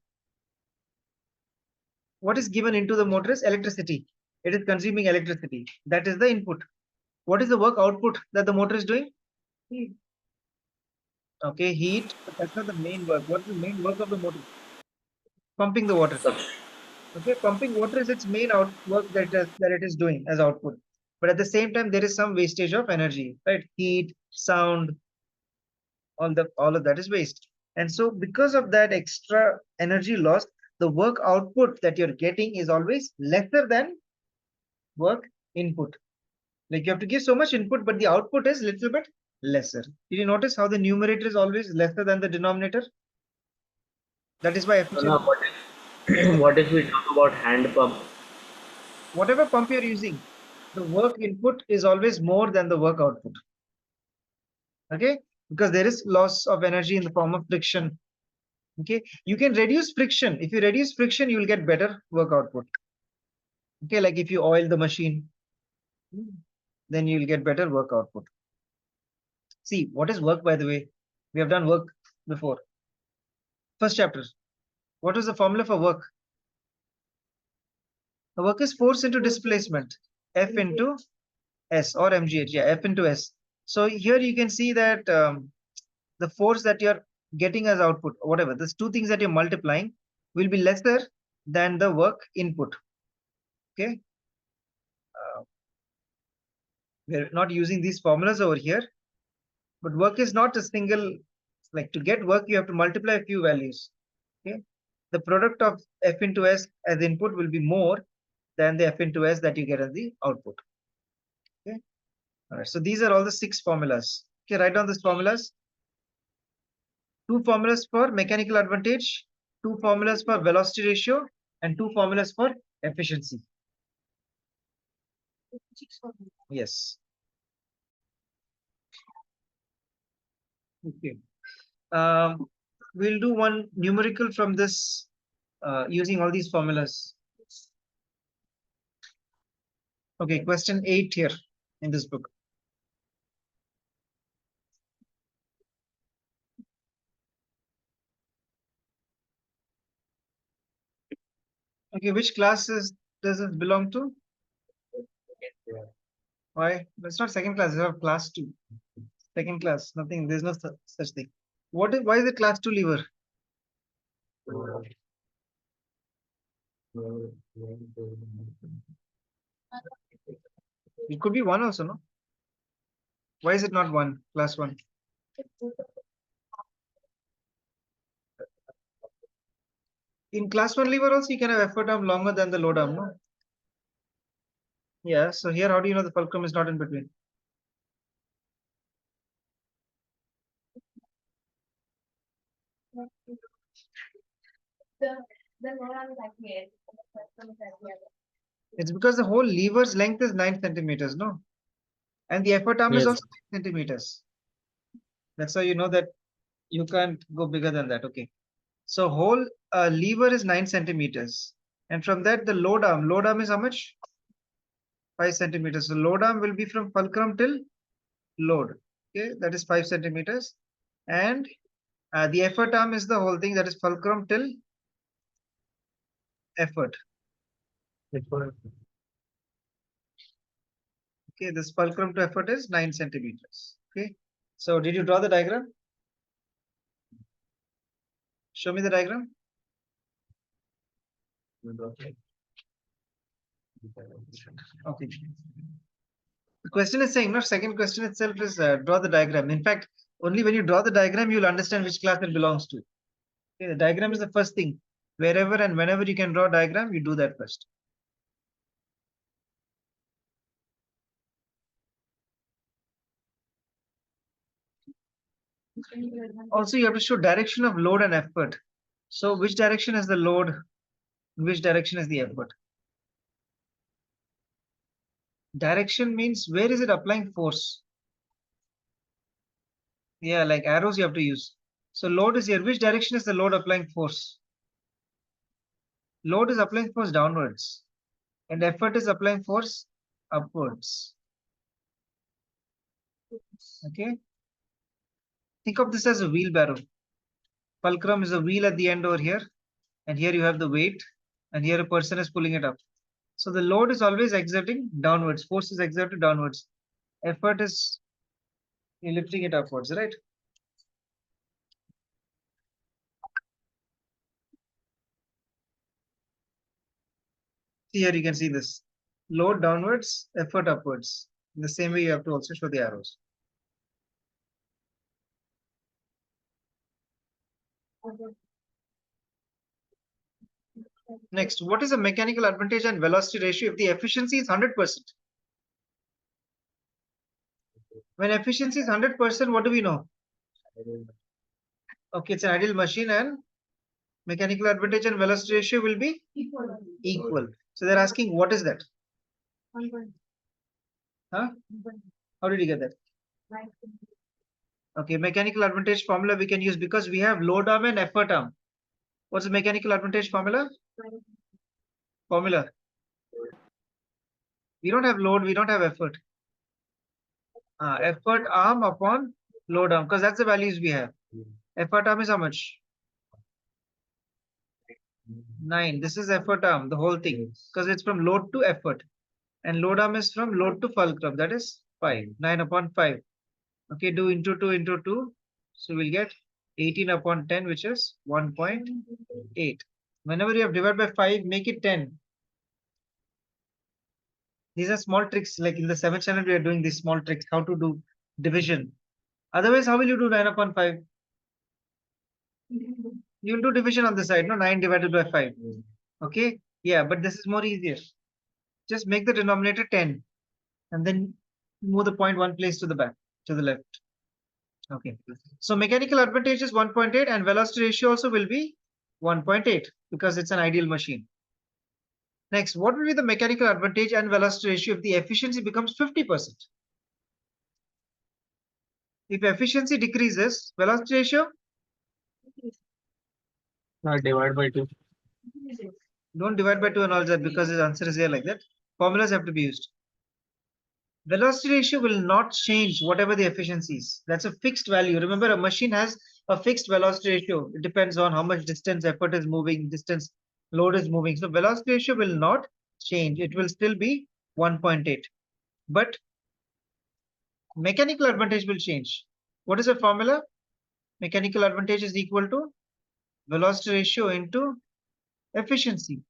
What is given into the motor is electricity. It is consuming electricity. That is the input. What is the work output that the motor is doing? Heat. Okay, heat, but that's not the main work. What is the main work of the motor? Pumping the water. Okay, pumping water is its main work that it is doing as output. But at the same time, there is some wastage of energy, right? Heat, sound, all of that is waste. And so because of that extra energy loss, the work output that you're getting is always lesser than work input. Like you have to give so much input, but the output is little bit lesser. Did you notice how the numerator is always lesser than the denominator? That is why So now efficiency. what if we talk about hand pump? Whatever pump you're using, the work input is always more than the work output. Okay, because there is loss of energy in the form of friction. Okay, you can reduce friction. If you reduce friction, you will get better work output. Okay, like if you oil the machine, then you'll get better work output. See, what is work, by the way? We have done work before. First chapter. What was the formula for work? The work is force into displacement, F into S or mgh, yeah, F into S. So here you can see that the force that you're getting as output, whatever, these two things that you're multiplying will be lesser than the work input. Okay. We're not using these formulas over here, but work is not a single, like to get work, you have to multiply a few values. Okay. The product of F into S as input will be more than the F into S that you get as the output. Okay. All right. So these are all the 6 formulas. Okay. Write down these formulas. 2 formulas for mechanical advantage, 2 formulas for velocity ratio, and 2 formulas for efficiency. Yes. Okay. We'll do one numerical from this using all these formulas. Okay, question 8 here in this book. Okay, which classes does it belong to? Why? It's not second class, you have class 2. Second class, nothing, there's no such thing. Why is it class 2 lever? It could be 1 also, no? Why is it not 1, class 1? In class 1 lever also you can have effort arm longer than the load arm, no? Yeah, so here how do you know the fulcrum is not in between? It's because the whole lever's length is 9 centimeters, no? And the effort arm is Yes. also 9 centimeters. That's how you know that you can't go bigger than that. Okay. So whole lever is 9 centimeters. And from that, the load arm is how much? 5 centimeters. So load arm will be from fulcrum till load. Okay, that is 5 centimeters. And the effort arm is the whole thing, that is fulcrum till effort. Okay, this fulcrum to effort is 9 centimeters. Okay, so did you draw the diagram? Show me the diagram. Okay. The question is saying, no, second question itself is draw the diagram. In fact, only when you draw the diagram, you'll understand which class it belongs to. Okay, the diagram is the first thing. Wherever and whenever you can draw a diagram, you do that first. Also, you have to show direction of load and effort. So which direction is the load? Which direction is the effort? Direction means where is it applying force? Yeah, like arrows you have to use. So load is here. Which direction is the load applying force? Load is applying force downwards. And effort is applying force upwards. Okay. Think of this as a wheelbarrow. Fulcrum is a wheel at the end over here. And here you have the weight. And here a person is pulling it up. So the load is always exerting downwards. Force is exerted downwards. Effort is lifting it upwards, right? See here you can see this. Load downwards, effort upwards. In the same way you have to also show the arrows. Next, what is the mechanical advantage and velocity ratio if the efficiency is 100%? When efficiency is 100%, what do we know? Okay, it's an ideal machine and mechanical advantage and velocity ratio will be equal. So they're asking what is that? Huh? How did you get that? Okay, mechanical advantage formula we can use because we have load arm and effort arm. What's the mechanical advantage formula? Formula. We don't have load, we don't have effort. Effort arm upon load arm because that's the values we have. Effort arm is how much? 9. This is effort arm, the whole thing, because it's from load to effort. And load arm is from load to fulcrum, that is 5. 9 upon 5. Okay, do into 2 into 2. So we'll get 18 upon 10, which is 1.8. Whenever you have divided by 5, make it 10. These are small tricks, like in the 7th channel, we are doing these small tricks, how to do division. Otherwise, how will you do 9 upon 5? You will do division on the side, no? 9 divided by 5. Okay, yeah, but this is more easier. Just make the denominator 10 and then move the point one place to the back, to the left. Okay, so mechanical advantage is 1.8 and velocity ratio also will be 1.8 because it's an ideal machine. Next, what will be the mechanical advantage and velocity ratio if the efficiency becomes 50%? If efficiency decreases, velocity ratio, Divide by 2. don't divide by 2 and all that because the answer is here like that. Formulas have to be used. Velocity ratio will not change whatever the efficiency is. That's a fixed value. Remember, a machine has a fixed velocity ratio. It depends on how much distance effort is moving, distance load is moving. So velocity ratio will not change. It will still be 1.8. But mechanical advantage will change. What is the formula? Mechanical advantage is equal to velocity ratio into efficiency.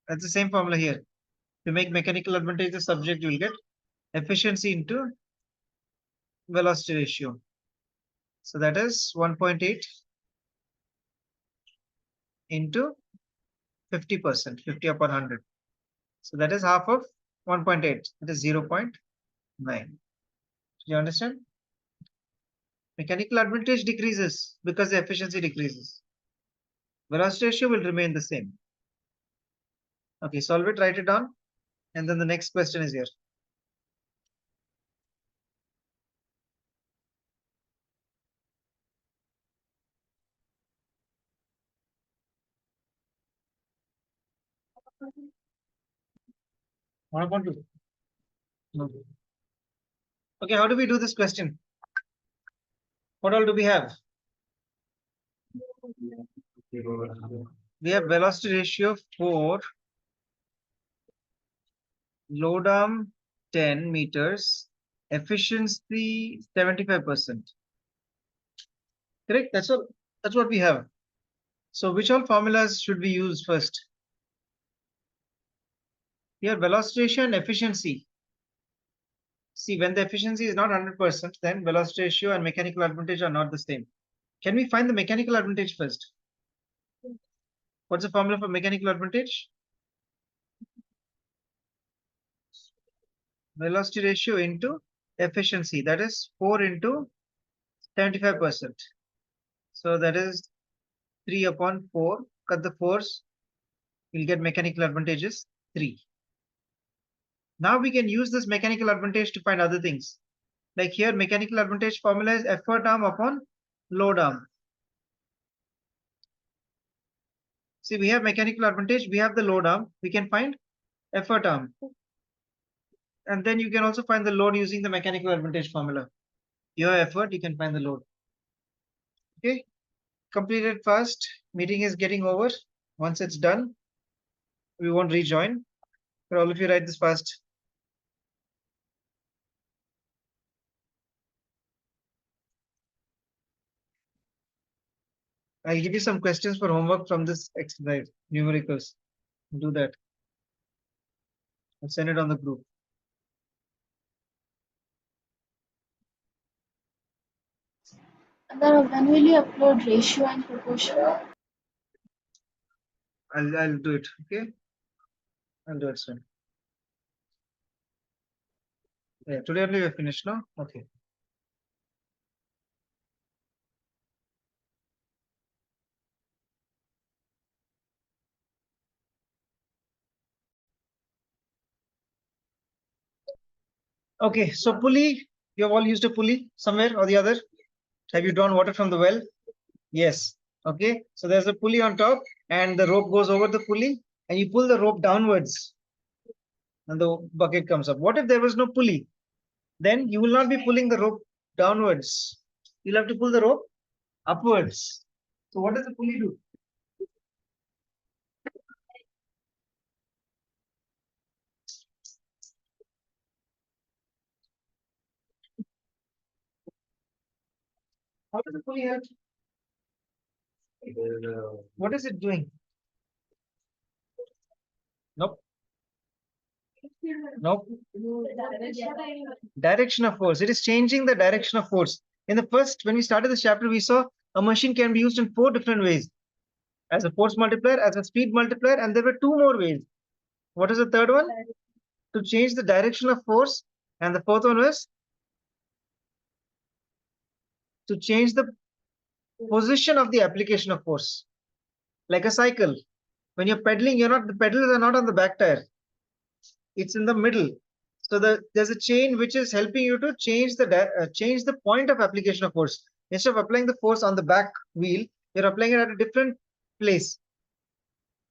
That's the same formula here. To make mechanical advantage the subject, you will get efficiency into velocity ratio. So that is 1.8 into 50%, 50 upon 100. So that is half of 1.8. That is 0.9. Do you understand? Mechanical advantage decreases because the efficiency decreases. Velocity ratio will remain the same. Okay, solve it, write it down. And then the next question is here. One upon two. No. Okay, how do we do this question? What all do we have? We have velocity ratio 4, load arm 10 meters, efficiency 75%. Correct? That's what we have. So which all formulas should we use first? Here, velocity ratio and efficiency. See, when the efficiency is not 100%, then velocity ratio and mechanical advantage are not the same. Can we find the mechanical advantage first? What's the formula for mechanical advantage? Velocity ratio into efficiency. That is 4 into 75%. So that is 3 upon 4. Cut the 4s. We'll get mechanical advantage is 3. Now we can use this mechanical advantage to find other things. Like here, mechanical advantage formula is effort arm upon load arm. See, we have mechanical advantage, we have the load arm, we can find effort arm. And then you can also find the load using the mechanical advantage formula. Your effort, you can find the load. Okay, completed fast. Meeting is getting over. Once it's done, we won't rejoin. But all of you write this fast. I'll give you some questions for homework from this exercise, numericals. Do that. I'll send it on the group. Then when will you upload ratio and proportion? I'll do it. Okay. I'll do it soon. Yeah, today only we're finished now. Okay. Okay, so pulley, you have all used a pulley somewhere or the other. Have you drawn water from the well? Yes. Okay, so there's a pulley on top and the rope goes over the pulley and you pull the rope downwards and the bucket comes up. What if there was no pulley? Then you will not be pulling the rope downwards. You'll have to pull the rope upwards. So what does the pulley do? How does the pulley help? What is it doing? Nope. Nope. Direction of force. It is changing the direction of force. In the first, when we started this chapter, we saw a machine can be used in 4 different ways. As a force multiplier, as a speed multiplier, and there were 2 more ways. What is the third one? To change the direction of force. And the fourth one was to change the position of the application of force. Like a cycle. When you're pedaling, the pedals are not on the back tire. It's in the middle. So there's a chain which is helping you to change the point of application of force. Instead of applying the force on the back wheel, you're applying it at a different place.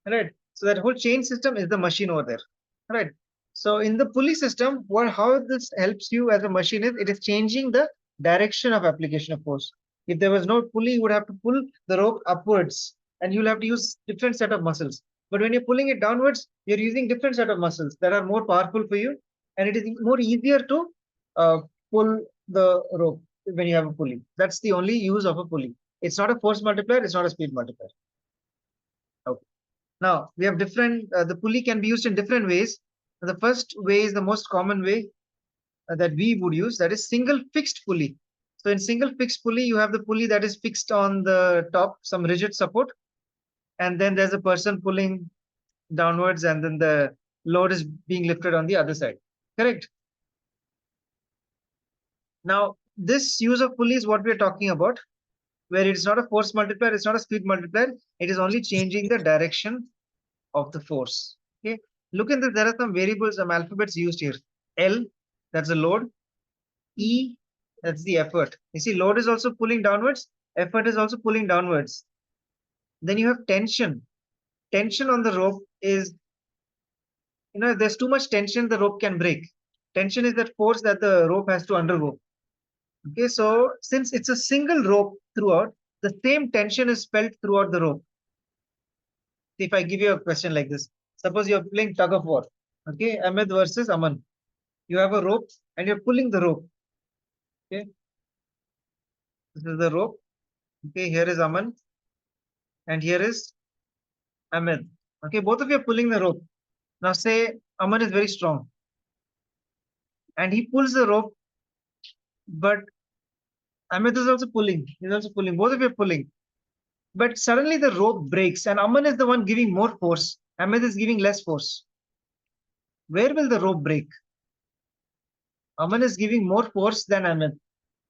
Right. So that whole chain system is the machine over there. Right. So in the pulley system, how this helps you as a machine is it is changing the direction of application of force. If there was no pulley, you would have to pull the rope upwards, and you'll have to use different set of muscles. But when you're pulling it downwards, you're using different set of muscles that are more powerful for you, and it is more easier to pull the rope when you have a pulley. That's the only use of a pulley. It's not a force multiplier. It's not a speed multiplier. Okay. Now we have the pulley can be used in different ways. The first way is the most common way that we would use, that is single fixed pulley. So in single fixed pulley, you have the pulley that is fixed on the top, some rigid support, and then there's a person pulling downwards, and then the load is being lifted on the other side. Correct? Now, this use of pulley is what we're talking about, where it's not a force multiplier, it's not a speed multiplier, it is only changing the direction of the force. Okay, look in this, there are some variables, some alphabets used here. L, that's the load. E, that's the effort. You see, load is also pulling downwards, effort is also pulling downwards. Then you have tension. Tension on the rope is, if there's too much tension, the rope can break. Tension is that force that the rope has to undergo. Okay, so since it's a single rope throughout, the same tension is felt throughout the rope. If I give you a question like this, suppose you're playing tug of war. Okay, Ahmed versus Aman. You have a rope and you're pulling the rope. Okay, this is the rope. Okay, here is Aman and here is Ahmed. Okay, both of you are pulling the rope. Now say Aman is very strong and he pulls the rope, but Ahmed is also pulling. He's also pulling. Both of you are pulling. But suddenly the rope breaks and Aman is the one giving more force. Ahmed is giving less force. Where will the rope break? Aman is giving more force than Ahmed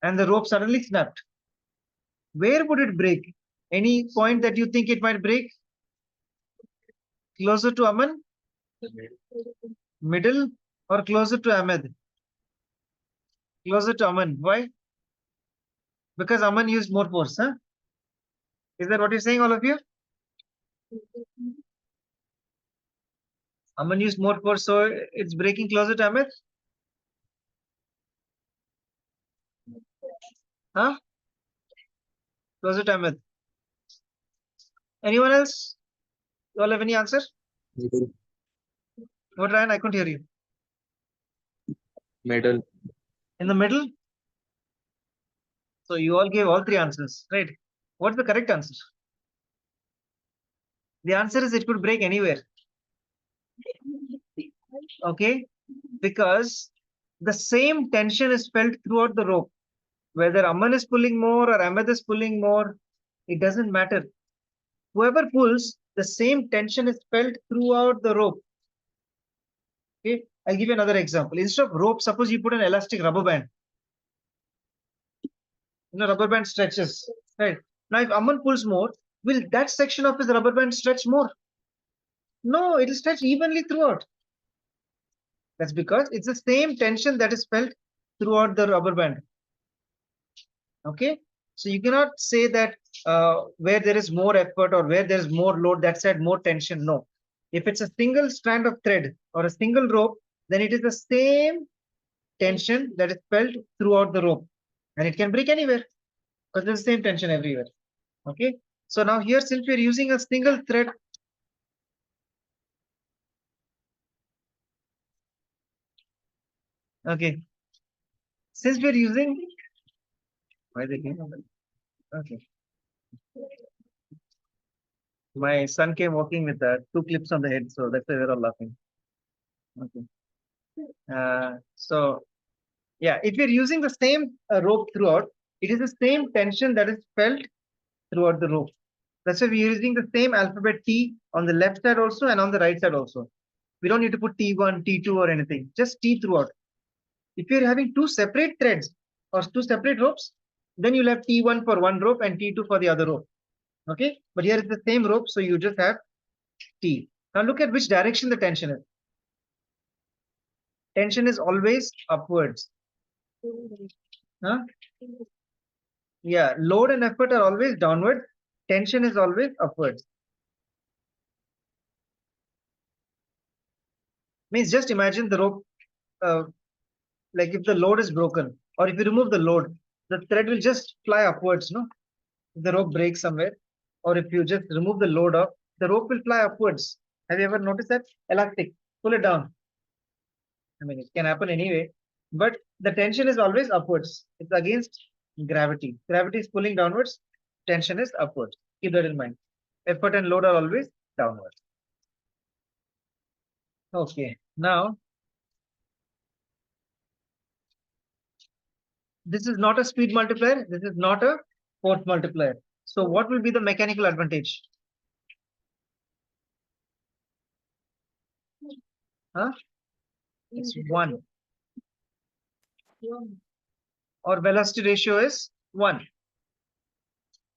and the rope suddenly snapped. Where would it break? Any point that you think it might break? Closer to Aman? Middle or closer to Ahmed? Closer to Aman. Why? Because Aman used more force, huh? Is that what you're saying, all of you? Aman used more force, so it's breaking closer to Ahmed? Huh? Closer to Ahmed. Anyone else? You all have any answer? Middle. What, Ryan? I couldn't hear you. Middle. In the middle? So you all gave all 3 answers, right? What's the correct answer? The answer is it could break anywhere. Okay? Because the same tension is felt throughout the rope. Whether Aman is pulling more or Ahmed is pulling more, it doesn't matter. Whoever pulls, the same tension is felt throughout the rope. Okay? I'll give you another example. Instead of rope, suppose you put an elastic rubber band. Rubber band stretches. Right? Now, if Aman pulls more, will that section of his rubber band stretch more? No, it will stretch evenly throughout. That's because it's the same tension that is felt throughout the rubber band. Okay, so you cannot say that where there is more effort or where there is more load, that's at more tension. No, if it's a single strand of thread or a single rope, then it is the same tension that is felt throughout the rope, and it can break anywhere because there's the same tension everywhere. Okay, So now here, since we're using a single thread, okay, since we're using, why they came? Okay, my son came walking with two clips on the head, so that's why we're all laughing. Okay, so yeah, if you're using the same rope throughout, it is the same tension that is felt throughout the rope. That's why we're using the same alphabet T on the left side also and on the right side also. We don't need to put T1, T2 or anything, just T throughout. If you're having two separate threads or two separate ropes, then you'll have T1 for one rope and T2 for the other rope. Okay, but here is the same rope, so you just have T. Now look at which direction the tension is. Tension is always upwards. Huh? Yeah, load and effort are always downward. Tension is always upwards. Means just imagine the rope, like if the load is broken or if you remove the load, the thread will just fly upwards, no? If the rope breaks somewhere, or if you just remove the load off, the rope will fly upwards. Have you ever noticed that? Elastic, pull it down. I mean, it can happen anyway, but the tension is always upwards. It's against gravity. Gravity is pulling downwards, tension is upwards. Keep that in mind. Effort and load are always downwards. Okay, now this is not a speed multiplier. This is not a force multiplier. So what will be the mechanical advantage? Huh? It's 1. Or velocity ratio is 1.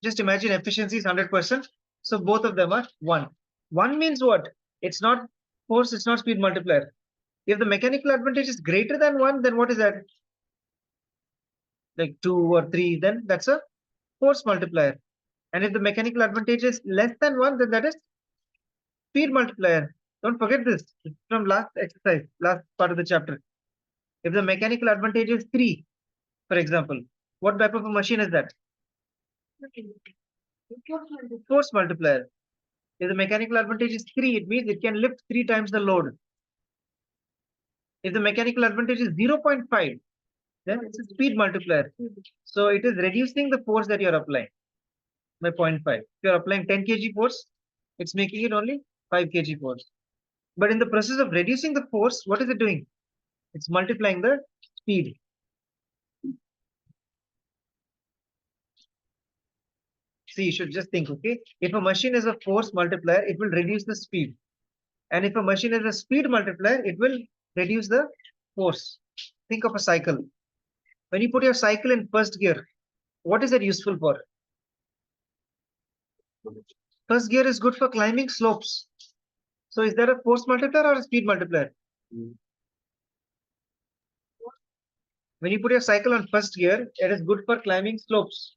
Just imagine efficiency is 100%. So both of them are 1. 1 means what? It's not force, it's not speed multiplier. If the mechanical advantage is greater than 1, then what is that? Like 2 or 3, then that's a force multiplier. And if the mechanical advantage is less than 1, then that is speed multiplier. Don't forget this. It's from last exercise, last part of the chapter. If the mechanical advantage is 3, for example, what type of a machine is that? Force multiplier. If the mechanical advantage is 3, it means it can lift 3 times the load. If the mechanical advantage is 0.5, then it's a speed multiplier. So it is reducing the force that you're applying by 0.5. If you're applying 10 kg force, it's making it only 5 kg force. But in the process of reducing the force, what is it doing? It's multiplying the speed. See, you should just think, okay? If a machine is a force multiplier, it will reduce the speed. And if a machine is a speed multiplier, it will reduce the force. Think of a cycle. When you put your cycle in first gear, what is it useful for? First gear is good for climbing slopes. So is that a force multiplier or a speed multiplier? When you put your cycle on first gear, it is good for climbing slopes.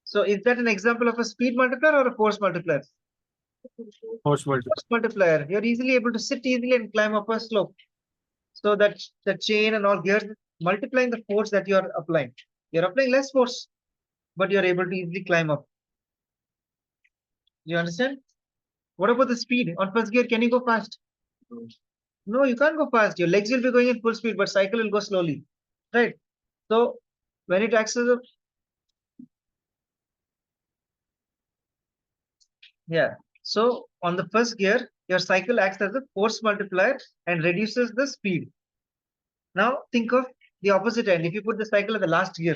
So is that an example of a speed multiplier or a force multiplier? Force multiplier. Force multiplier. You're easily able to sit easily and climb up a slope. So that the chain and all gears multiplying the force that you are applying. You're applying less force, but you're able to easily climb up. You understand? What about the speed? On first gear, can you go fast? No, you can't go fast. Your legs will be going in full speed, but cycle will go slowly. Right? So when it acts as a, yeah. So on the first gear, your cycle acts as a force multiplier and reduces the speed. Now think of the opposite end. If you put the cycle at the last gear,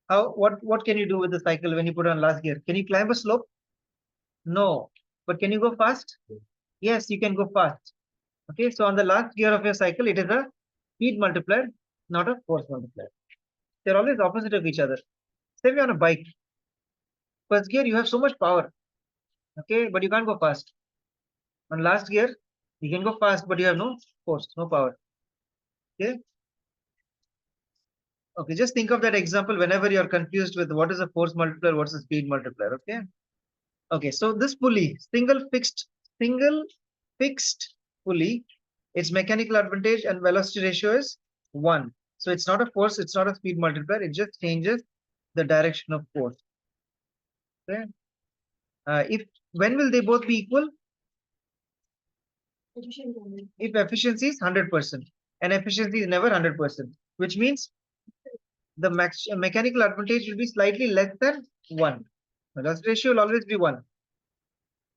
what can you do with the cycle when you put on last gear? Can you climb a slope? No. But can you go fast? Yes, you can go fast. Okay, so on the last gear of your cycle, it is a speed multiplier, not a force multiplier. They're always opposite of each other. Same way on a bike. First gear, you have so much power. Okay, but you can't go fast. On last gear, you can go fast, but you have no force, no power. Okay. Okay, just think of that example whenever you're confused with what is a force multiplier, what's a speed multiplier. Okay. Okay, so this pulley, single fixed pulley, its mechanical advantage and velocity ratio is 1. So it's not a force, it's not a speed multiplier, it just changes the direction of force. Okay. When will they both be equal? If efficiency is 100%, and efficiency is never 100%, which means the mechanical advantage will be slightly less than 1. Velocity ratio will always be 1.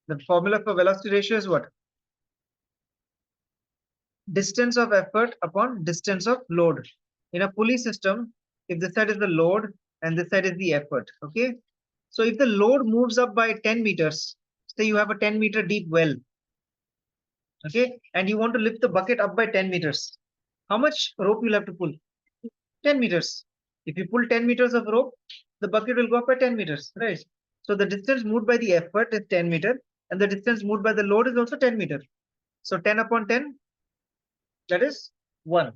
The formula for velocity ratio is what? Distance of effort upon distance of load. In a pulley system, if this side is the load and this side is the effort, okay? So if the load moves up by 10 meters, say you have a 10-meter deep well, okay, and you want to lift the bucket up by 10 meters, how much rope you'll have to pull? 10 meters. If you pull 10 meters of rope, the bucket will go up by 10 meters, right? So the distance moved by the effort is 10 meter, and the distance moved by the load is also 10 meter. So 10 upon 10, that is 1.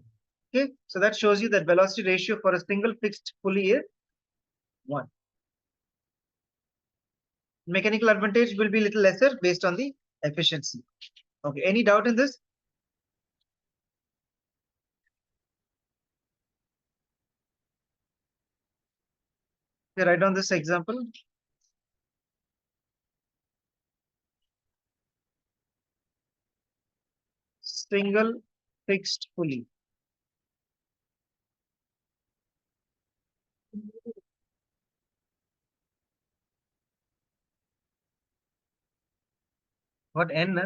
Okay, so that shows you that velocity ratio for a single fixed pulley is 1. Mechanical advantage will be little lesser based on the efficiency. Okay, any doubt in this? Okay, write down this example. Single fixed pulley. What N?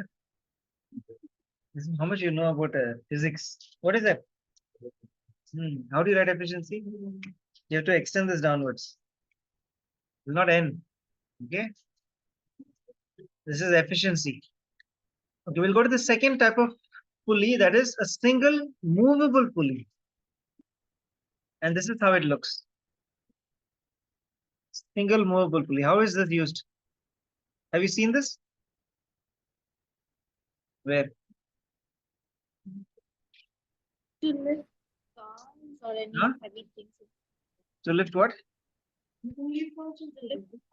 This is how much you know about physics. What is that? How do you write efficiency? You have to extend this downwards. It's not N. Okay. This is efficiency. Okay, we'll go to the second type of pulley, that is a single movable pulley. And this is how it looks. Single movable pulley. How is this used? Have you seen this? Where? To lift cars or any Huh? heavy things. To lift what? To lift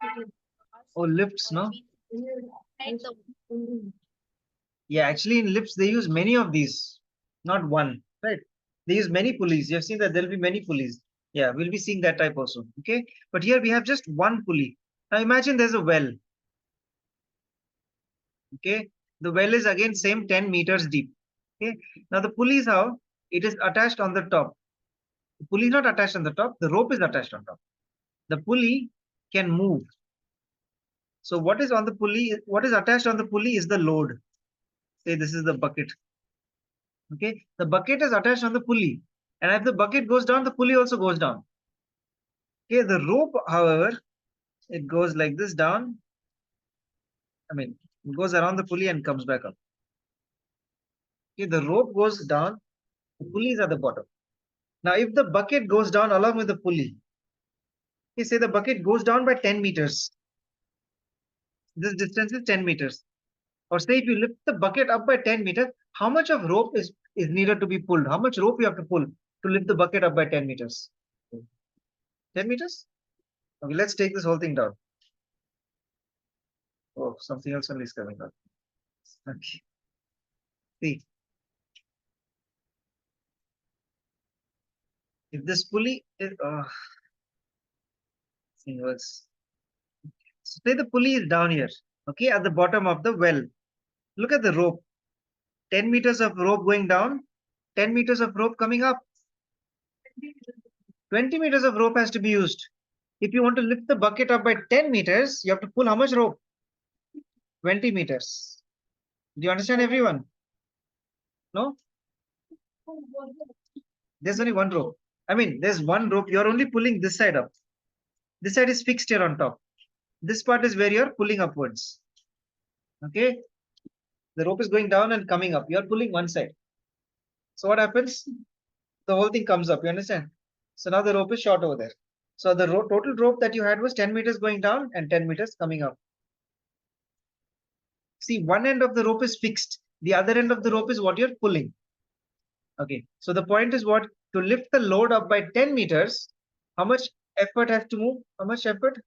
cars Oh, lifts, or no? heavy things. Right, the Yeah, actually in lifts they use many of these, not one, right? They use many pulleys. You have seen that there'll be many pulleys. Yeah, we'll be seeing that type also. Okay, but here we have just one pulley. Now imagine there's a well. Okay, the well is again same 10 meters deep. Okay, now the pulley is how it is attached on the top. The pulley is not attached on the top, the rope is attached on top. The pulley can move. So what is on the pulley, what is attached on the pulley is the load. Say this is the bucket. Okay, the bucket is attached on the pulley, and if the bucket goes down, the pulley also goes down. Okay, the rope, however, it goes like this down. I mean, it goes around the pulley and comes back up. Okay, the rope goes down, the pulley is at the bottom. Now, if the bucket goes down along with the pulley, okay, say the bucket goes down by 10 meters. This distance is 10 meters. Or say if you lift the bucket up by 10 meters, how much of rope is needed to be pulled? How much rope you have to pull to lift the bucket up by 10 meters? 10 meters? Okay, let's take this whole thing down. Oh, something else only is coming up. Okay. See, if this pulley is, thing works. So say the pulley is down here, okay, at the bottom of the well. Look at the rope. 10 meters of rope going down, 10 meters of rope coming up. 20 meters of rope has to be used. If you want to lift the bucket up by 10 meters, you have to pull how much rope? 20 meters. Do you understand, everyone? No? There's only one rope. I mean, there's one rope. You're only pulling this side up. This side is fixed here on top. This part is where you're pulling upwards. Okay? The rope is going down and coming up. You're pulling one side. So what happens? The whole thing comes up. You understand? So now the rope is short over there. So the total rope that you had was 10 meters going down and 10 meters coming up. See, one end of the rope is fixed. The other end of the rope is what you're pulling. Okay. So the point is what? To lift the load up by 10 meters, how much effort has to move? How much effort?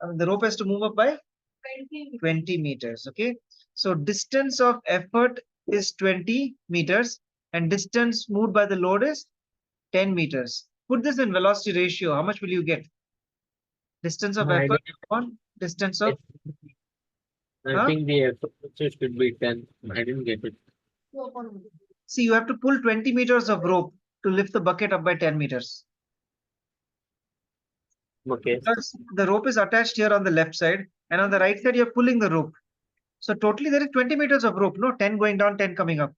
I mean, the rope has to move up by 20 meters. Okay. So distance of effort is 20 meters and distance moved by the load is 10 meters. Put this in velocity ratio. How much will you get? Distance of I effort didn't, on Distance of, I huh? think the effort should be 10. I didn't get it. See, you have to pull 20 meters of rope to lift the bucket up by 10 meters. Okay. Because the rope is attached here on the left side, and on the right side, you're pulling the rope. So totally there is 20 meters of rope, no? 10 going down, 10 coming up.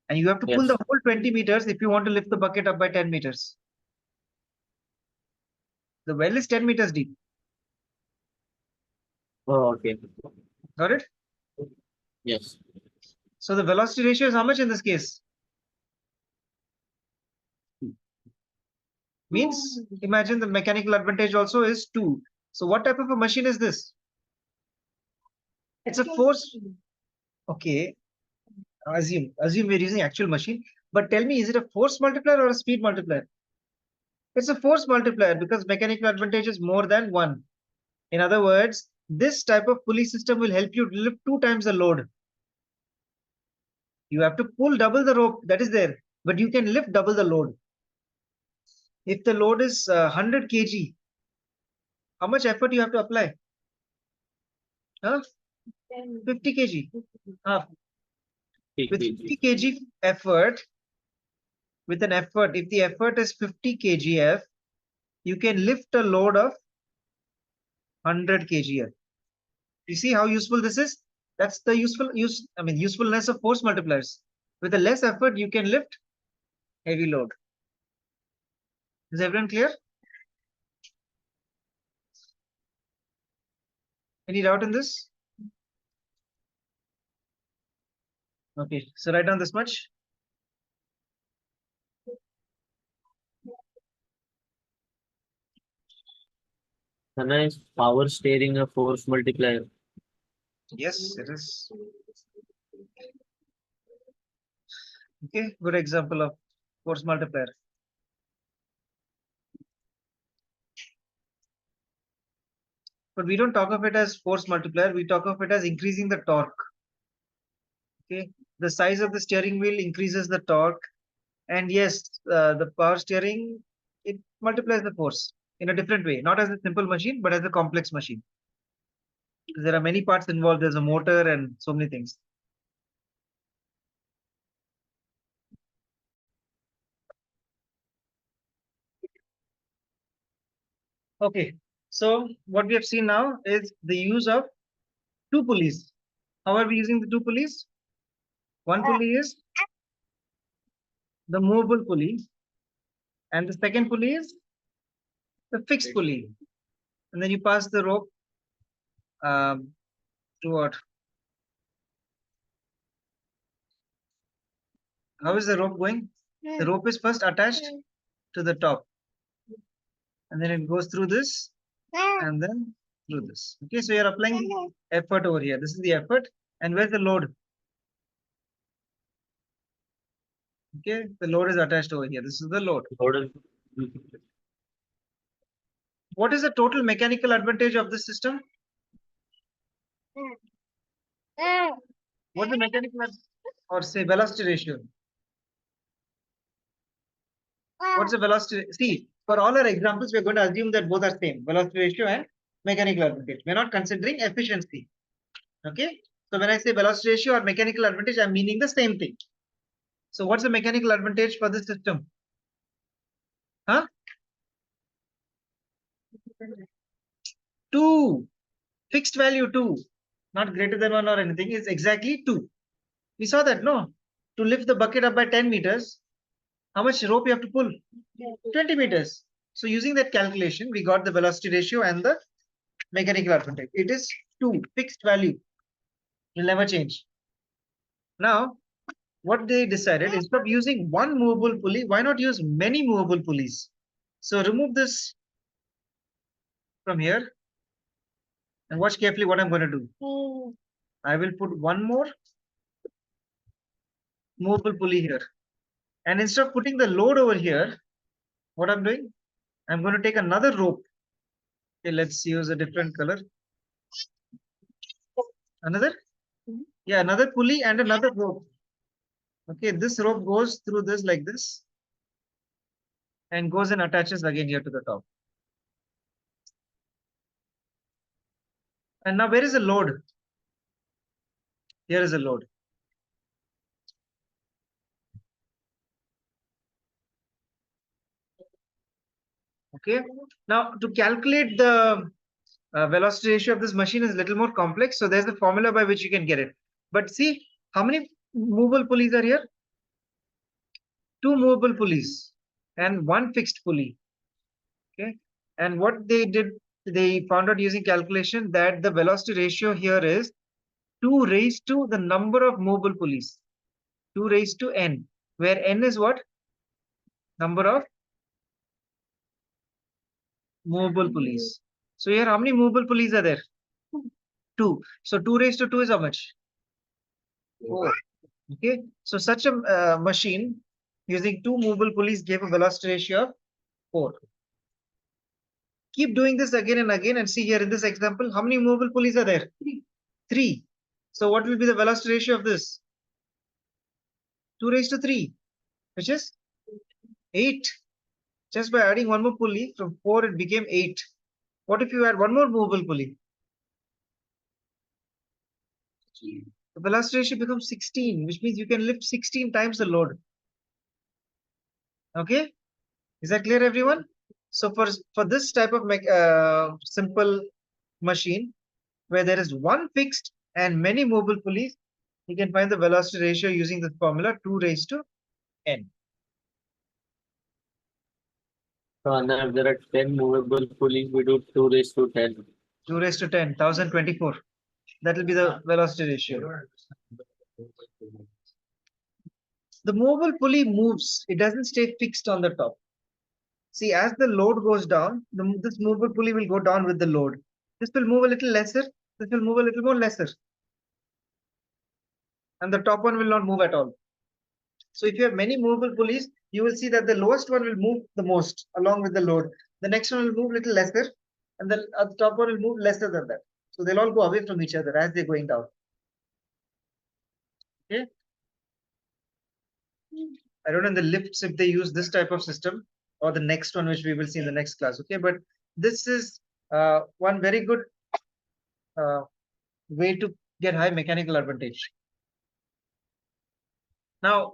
And you have to pull Yes. the whole 20 meters if you want to lift the bucket up by 10 meters. The well is 10 meters deep. Oh, okay. Got it? Yes. So the velocity ratio is how much in this case? Means imagine the mechanical advantage also is 2. So what type of a machine is this? It's a force. Okay. Assume we're using actual machine. But tell me, is it a force multiplier or a speed multiplier? It's a force multiplier because mechanical advantage is more than 1. In other words, this type of pulley system will help you lift 2 times the load. You have to pull double the rope that is there, but you can lift double the load. If the load is 100 kg, how much effort you have to apply? Huh? 50 kg. With 50 kg effort, with an effort, if the effort is 50 kgf, you can lift a load of 100 kgf. You see how useful this is? That's the usefulness of force multipliers. With a less effort, you can lift heavy load. Is everyone clear? Any doubt in this? Okay, so write down this much. Sana, is power steering a force multiplier? Yes, it is. Okay, good example of force multiplier. But we don't talk of it as force multiplier, we talk of it as increasing the torque. Okay, the size of the steering wheel increases the torque, and yes, the power steering, it multiplies the force in a different way, not as a simple machine, but as a complex machine. There are many parts involved, there's a motor and so many things. Okay, so what we have seen now is the use of 2 pulleys. How are we using the 2 pulleys? One pulley is the movable pulley, and the second pulley is the fixed pulley. And then you pass the rope to what? How is the rope going? The rope is first attached to the top, and then it goes through this, and then through this. Okay, so you're applying effort over here. This is the effort, and where's the load? Okay, the load is attached over here. This is the load. What is the total mechanical advantage of this system? What's the mechanical or say velocity ratio? What's the velocity? See, for all our examples, we're going to assume that both are same, velocity ratio and mechanical advantage. We're not considering efficiency. Okay. So when I say velocity ratio or mechanical advantage, I'm meaning the same thing. So what's the mechanical advantage for this system? Huh? 2. Fixed value 2. Not greater than 1 or anything. It's exactly 2. We saw that, no? To lift the bucket up by 10 meters, how much rope you have to pull? 20 meters. So using that calculation, we got the velocity ratio and the mechanical advantage. It is 2, fixed value. Will never change. Now, what they decided, instead of using one movable pulley, why not use many movable pulleys? So remove this from here and watch carefully what I'm going to do. I will put one more movable pulley here. And instead of putting the load over here, what I'm doing, I'm going to take another rope. Okay, let's use a different color. Another? Yeah, another pulley and another rope. Okay, this rope goes through this like this and goes and attaches again here to the top. And now where is the load? Here is a load. Okay. Now to calculate the velocity ratio of this machine is a little more complex. So there's a formula by which you can get it. But see, how many movable pulleys are here? 2 movable pulleys and 1 fixed pulley. Okay. And what they did, they found out using calculation that the velocity ratio here is 2 raised to the number of movable pulleys. 2 raised to n, where n is what? Number of movable pulleys. So here, how many movable pulleys are there? 2. So 2 raised to 2 is how much? 4. Okay. So such a machine using 2 movable pulleys gave a velocity ratio of 4. Keep doing this again and again and see here in this example, how many movable pulleys are there? 3. So what will be the velocity ratio of this? 2 raised to 3, which is 8. Just by adding one more pulley from 4, it became 8. What if you add one more movable pulley? The velocity ratio becomes 16, which means you can lift 16 times the load. Okay, is that clear, everyone? So for this type of simple machine where there is one fixed and many movable pulleys, you can find the velocity ratio using the formula 2 raised to n. So now if there are 10 movable pulleys, we do 2 raised to 10. 2 raised to 10, 1024. That will be the velocity ratio. The movable pulley moves, it doesn't stay fixed on the top. See, as the load goes down, this movable pulley will go down with the load. This will move a little lesser, this will move a little more lesser. And the top one will not move at all. So if you have many movable pulleys, you will see that the lowest one will move the most along with the load. The next one will move a little lesser, and the top one will move lesser than that. So they'll all go away from each other as they're going down. Okay. I don't know in the lifts if they use this type of system or the next one, which we will see in the next class. Okay, but this is one very good way to get high mechanical advantage. Now,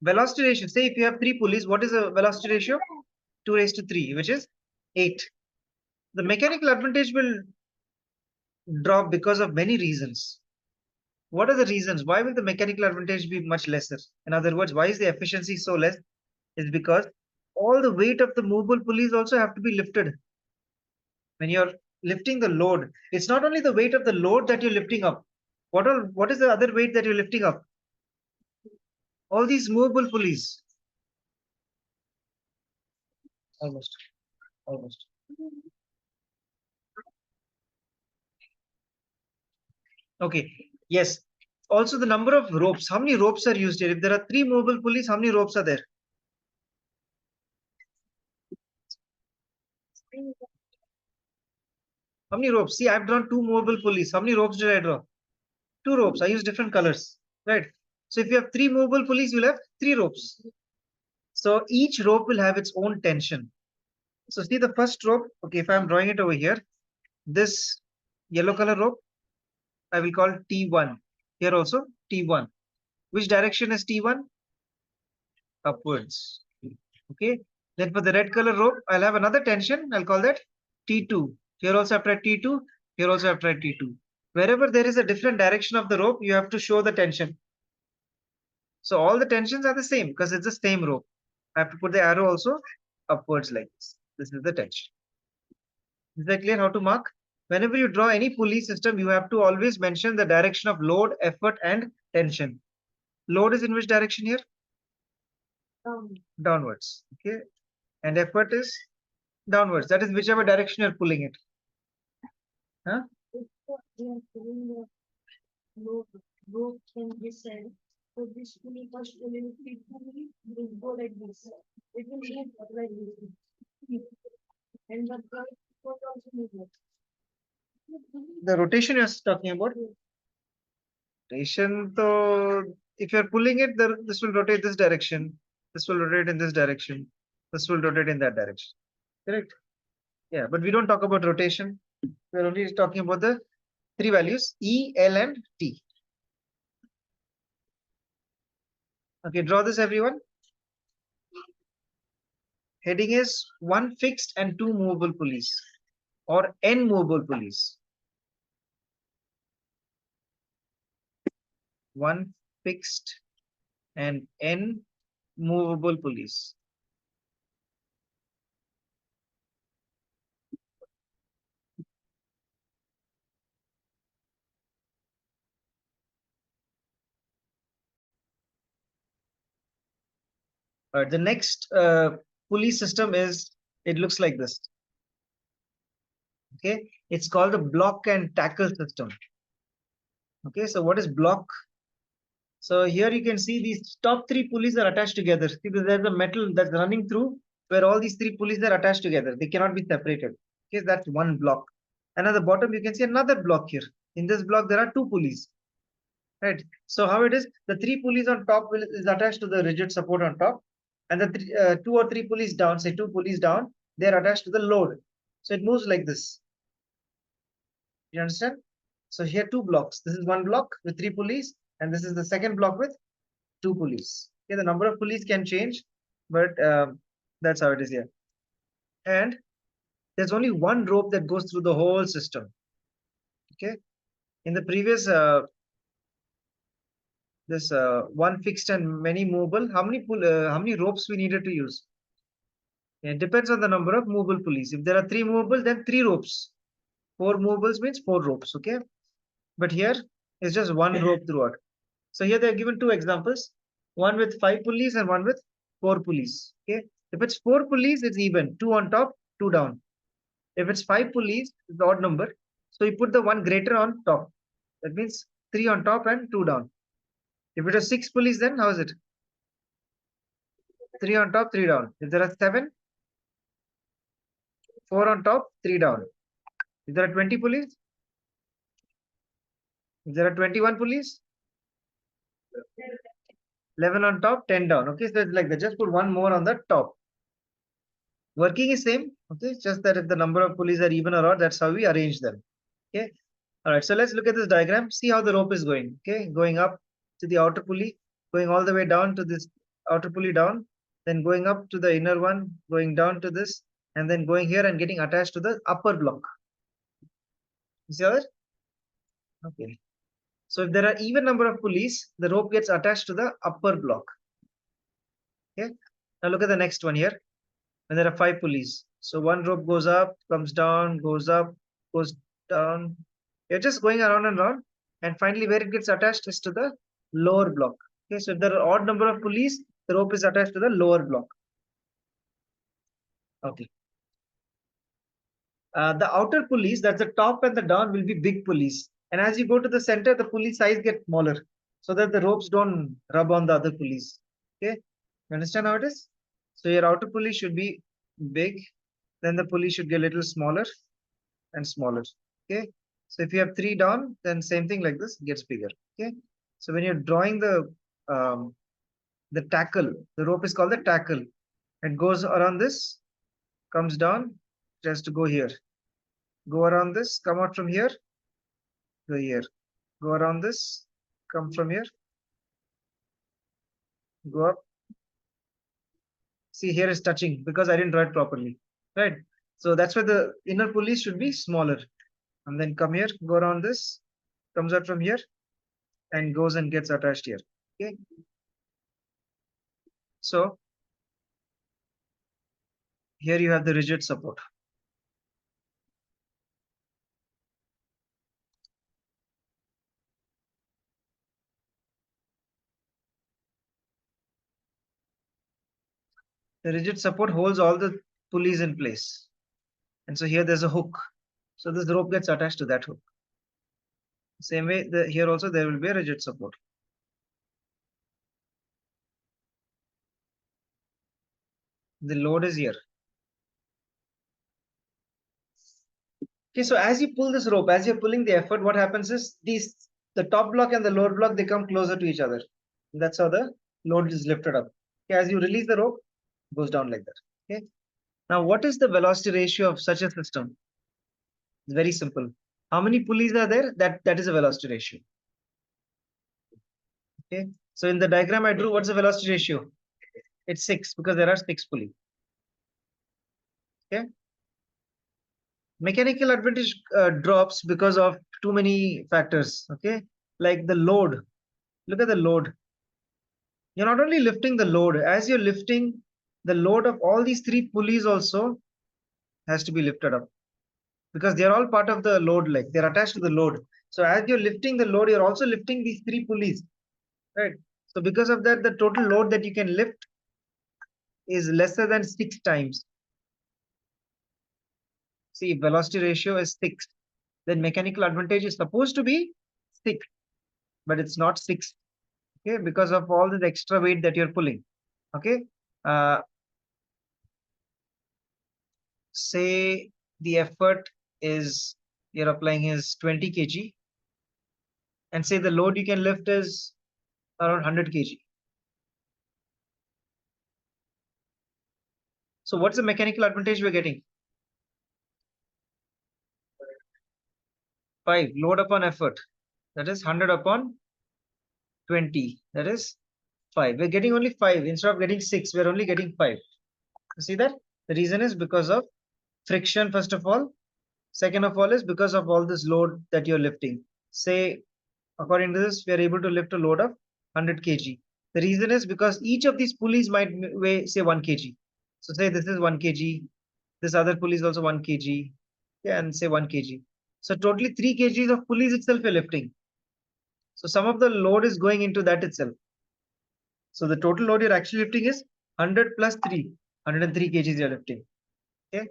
velocity ratio. Say if you have 3 pulleys, what is the velocity ratio? 2 raised to 3, which is 8. The mechanical advantage will drop because of many reasons. What are the reasons? Why will the mechanical advantage be much lesser? In other words, why is the efficiency so less? Is because all the weight of the movable pulleys also have to be lifted. When you're lifting the load, it's not only the weight of the load that you're lifting up. What is the other weight that you're lifting up? All these movable pulleys. Almost. Okay. Yes. Also the number of ropes. How many ropes are used here? If there are 3 movable pulleys, how many ropes are there? How many ropes? See, I've drawn 2 movable pulleys. How many ropes did I draw? 2 ropes. I use different colors. Right. So if you have 3 movable pulleys, you'll have 3 ropes. So each rope will have its own tension. So see the first rope. Okay, if I'm drawing it over here, this yellow color rope, I will call T1. Here also T1. Which direction is T1? Upwards. Okay. Then for the red color rope, I'll have another tension. I'll call that T2. Here also I've tried T2. Here also I've tried T2. Wherever there is a different direction of the rope, you have to show the tension. So all the tensions are the same because it's the same rope. I have to put the arrow also upwards like this. This is the tension. Is that clear how to mark? Whenever you draw any pulley system, you have to always mention the direction of load, effort, and tension. Load is in which direction here? Downwards. Okay. And effort is downwards. That is whichever direction you're pulling it. Huh? Rope can be said. So this pulley first pulley will go like this. It will move like this. And the curve will also move like The rotation you're talking about? Rotation, so if you're pulling it, this will rotate this direction. This will rotate in this direction. This will rotate in that direction. Correct? Yeah, but we don't talk about rotation. We're only talking about the three values E, L, and T. Okay, draw this everyone. Heading is one fixed and two movable pulleys, or N movable pulleys. One fixed and N movable pulleys. The next pulley system is, it looks like this. Okay, it's called the block and tackle system. Okay, so what is block? So here you can see these top three pulleys are attached together. See, there's a metal that's running through where all these three pulleys are attached together. They cannot be separated. Okay, that's one block. And at the bottom, you can see another block here. In this block, there are two pulleys. Right. So how it is, the three pulleys on top is attached to the rigid support on top, and the two or three pulleys down, say two pulleys down, they are attached to the load. So it moves like this. You understand? So here two blocks. This is one block with three pulleys, and this is the second block with two pulleys. Okay, the number of pulleys can change, but that's how it is here. And there's only one rope that goes through the whole system. Okay, in the previous this one fixed and many movable, how many ropes we needed to use? It depends on the number of movable pulleys. If there are three movable, then three ropes. Four movables means four ropes. Okay, but here it's just one rope throughout. So here they are given two examples, one with five pulleys and one with four pulleys. Okay, if it's four pulleys, it's even, two on top, two down. If it's five pulleys, it's the odd number. So you put the one greater on top. That means three on top and two down. If it is six pulleys, then how is it? Three on top, three down. If there are seven, four on top, three down. If there are 20 pulleys, if there are 21 pulleys, 11 on top, 10 down. Okay, so it's like that. Just put one more on the top. Working is same. Okay, it's just that if the number of pulleys are even or odd, that's how we arrange them. Okay. All right. So let's look at this diagram. See how the rope is going. Okay, going up to the outer pulley, going all the way down to this outer pulley down, then going up to the inner one, going down to this, and then going here and getting attached to the upper block. You see that? Okay. So if there are even number of pulleys, the rope gets attached to the upper block. Okay. Now look at the next one here. When there are five pulleys, so one rope goes up, comes down, goes up, goes down. You're just going around and around, and finally where it gets attached is to the lower block. Okay. So if there are odd number of pulleys, the rope is attached to the lower block. Okay. The outer pulleys, that's the top and the down, will be big pulleys. And as you go to the center, the pulley size gets smaller so that the ropes don't rub on the other pulleys. Okay, you understand how it is? So your outer pulley should be big, then the pulley should get a little smaller and smaller. Okay, so if you have three down, then same thing like this gets bigger. Okay, so when you're drawing the tackle, the rope is called the tackle. It goes around this, comes down, just to go here. Go around this, come out from here, go here. Go around this, come from here, go up. See, here is touching because I didn't draw it properly, right? So that's why the inner pulley should be smaller. And then come here, go around this, comes out from here, and goes and gets attached here. Okay. So here you have the rigid support. The rigid support holds all the pulleys in place. And so here there's a hook. So this rope gets attached to that hook. Same way, here also there will be a rigid support. The load is here. Okay, so as you pull this rope, as you're pulling the effort, what happens is the top block and the lower block, they come closer to each other. That's how the load is lifted up. Okay, as you release the rope, it goes down like that. Okay. Now, what is the velocity ratio of such a system? It's very simple. How many pulleys are there? That is a velocity ratio. Okay. So in the diagram I drew, what's the velocity ratio? It's 6 because there are 6 pulleys. Okay. Mechanical advantage drops because of too many factors. Okay. Like the load. Look at the load. You're not only lifting the load, as you're lifting, the load of all these 3 pulleys also has to be lifted up because they're all part of the load, like they're attached to the load. So as you're lifting the load, you're also lifting these 3 pulleys, right? So because of that, the total load that you can lift is lesser than 6 times. See, if velocity ratio is 6, then mechanical advantage is supposed to be 6, but it's not 6. Okay, because of all this extra weight that you're pulling. Okay. Say the effort is you're applying is 20 kg, and say the load you can lift is around 100 kg. So what's the mechanical advantage we're getting? 5 load upon effort, that is 100 upon 20, that is 5. We're getting only 5 instead of getting 6. We're only getting 5. You see that? The reason is because of friction, first of all. Second of all is because of all this load that you're lifting. Say, according to this, we are able to lift a load of 100 kg. The reason is because each of these pulleys might weigh, say, 1 kg. So say this is 1 kg. This other pulley is also 1 kg. Yeah, and say 1 kg. So totally 3 kgs of pulleys itself you're lifting. So some of the load is going into that itself. So the total load you're actually lifting is 100 plus 3, 103 kgs you're lifting. Okay.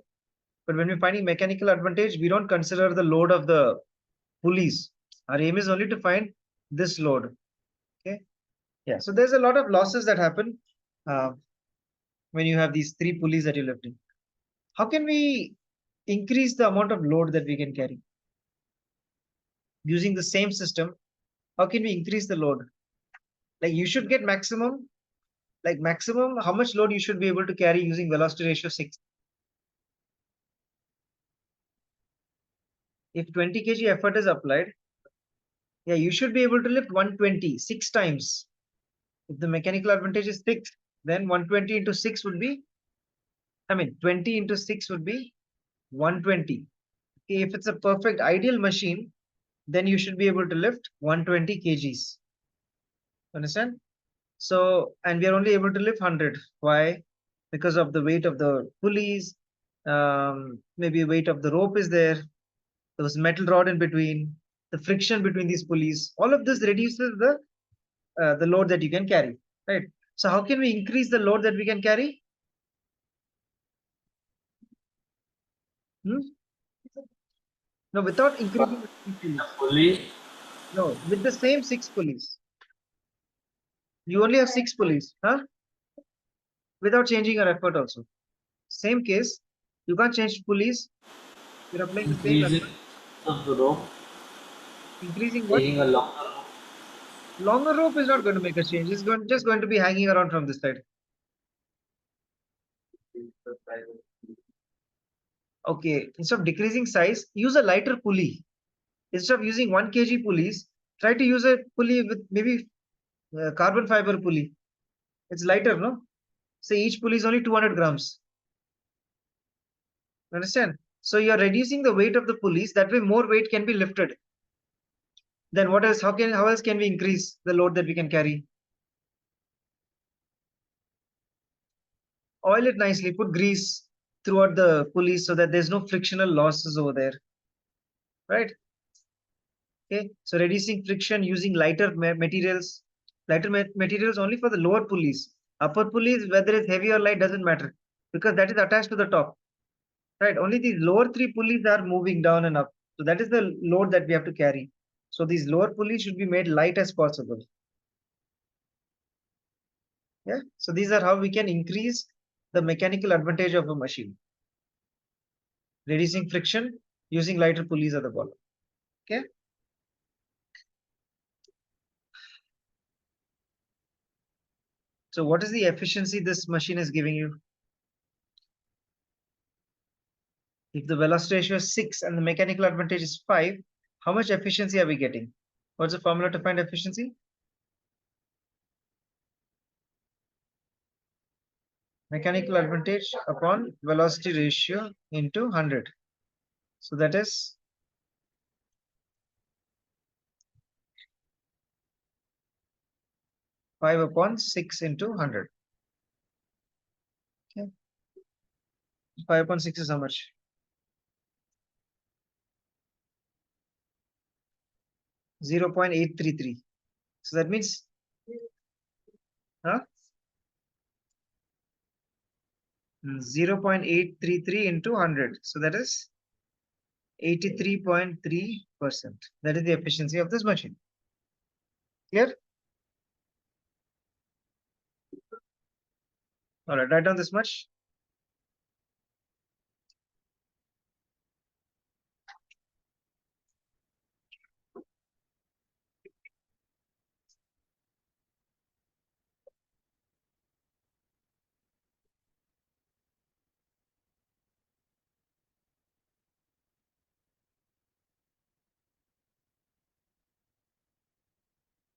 But when we're finding mechanical advantage, we don't consider the load of the pulleys. Our aim is only to find this load. Okay. Yeah. So there's a lot of losses that happen when you have these 3 pulleys that you're lifting. How can we increase the amount of load that we can carry? Using the same system, how can we increase the load? Like you should get maximum, how much load you should be able to carry using velocity ratio 6. If 20 kg effort is applied, yeah, you should be able to lift 120 6 times. If the mechanical advantage is 6, then 120 into 6 would be, 20 into 6 would be 120. Okay, if it's a perfect ideal machine, then you should be able to lift 120 kgs. Understand? So, and we are only able to lift 100. Why? Because of the weight of the pulleys, maybe weight of the rope is there, there was metal rod in between, the friction between these pulleys. All of this reduces the load that you can carry, right? So how can we increase the load that we can carry? Hmm? No, without increasing the pulleys. Pulley. No, with the same 6 pulleys. You only have 6 pulleys, huh? Without changing your effort also. Same case, you can't change pulleys. You're applying the same Increasing effort. of the rope, Increasing what? taking a longer rope. Longer rope is not going to make a change. It's just going to be hanging around from this side. Okay, instead of decreasing size, use a lighter pulley. Instead of using 1 kg pulleys, try to use a pulley with maybe carbon fiber pulley. It's lighter, no? Say each pulley is only 200 grams. Understand? So you're reducing the weight of the pulleys. That way, more weight can be lifted. Then what else? How else can we increase the load that we can carry? Oil it nicely. Put grease throughout the pulleys so that there's no frictional losses over there. Right? Okay. So reducing friction using lighter materials. Lighter materials only for the lower pulleys. Upper pulleys, whether it's heavy or light, doesn't matter because that is attached to the top. Right? Only these lower 3 pulleys are moving down and up. So that is the load that we have to carry. So these lower pulleys should be made light as possible. Yeah. So these are how we can increase the mechanical advantage of a machine. Reducing friction using lighter pulleys at the bottom. Okay. So what is the efficiency this machine is giving you? If the velocity ratio is 6 and the mechanical advantage is 5, How much efficiency are we getting? What's the formula to find efficiency? Mechanical advantage upon velocity ratio into 100. So that is 5 upon 6 into 100. Okay. 5 upon 6 is how much? 0.833. So that means, huh? 0.833 into 100. So that is 83.3%. That is the efficiency of this machine. Clear? All right, write down this much.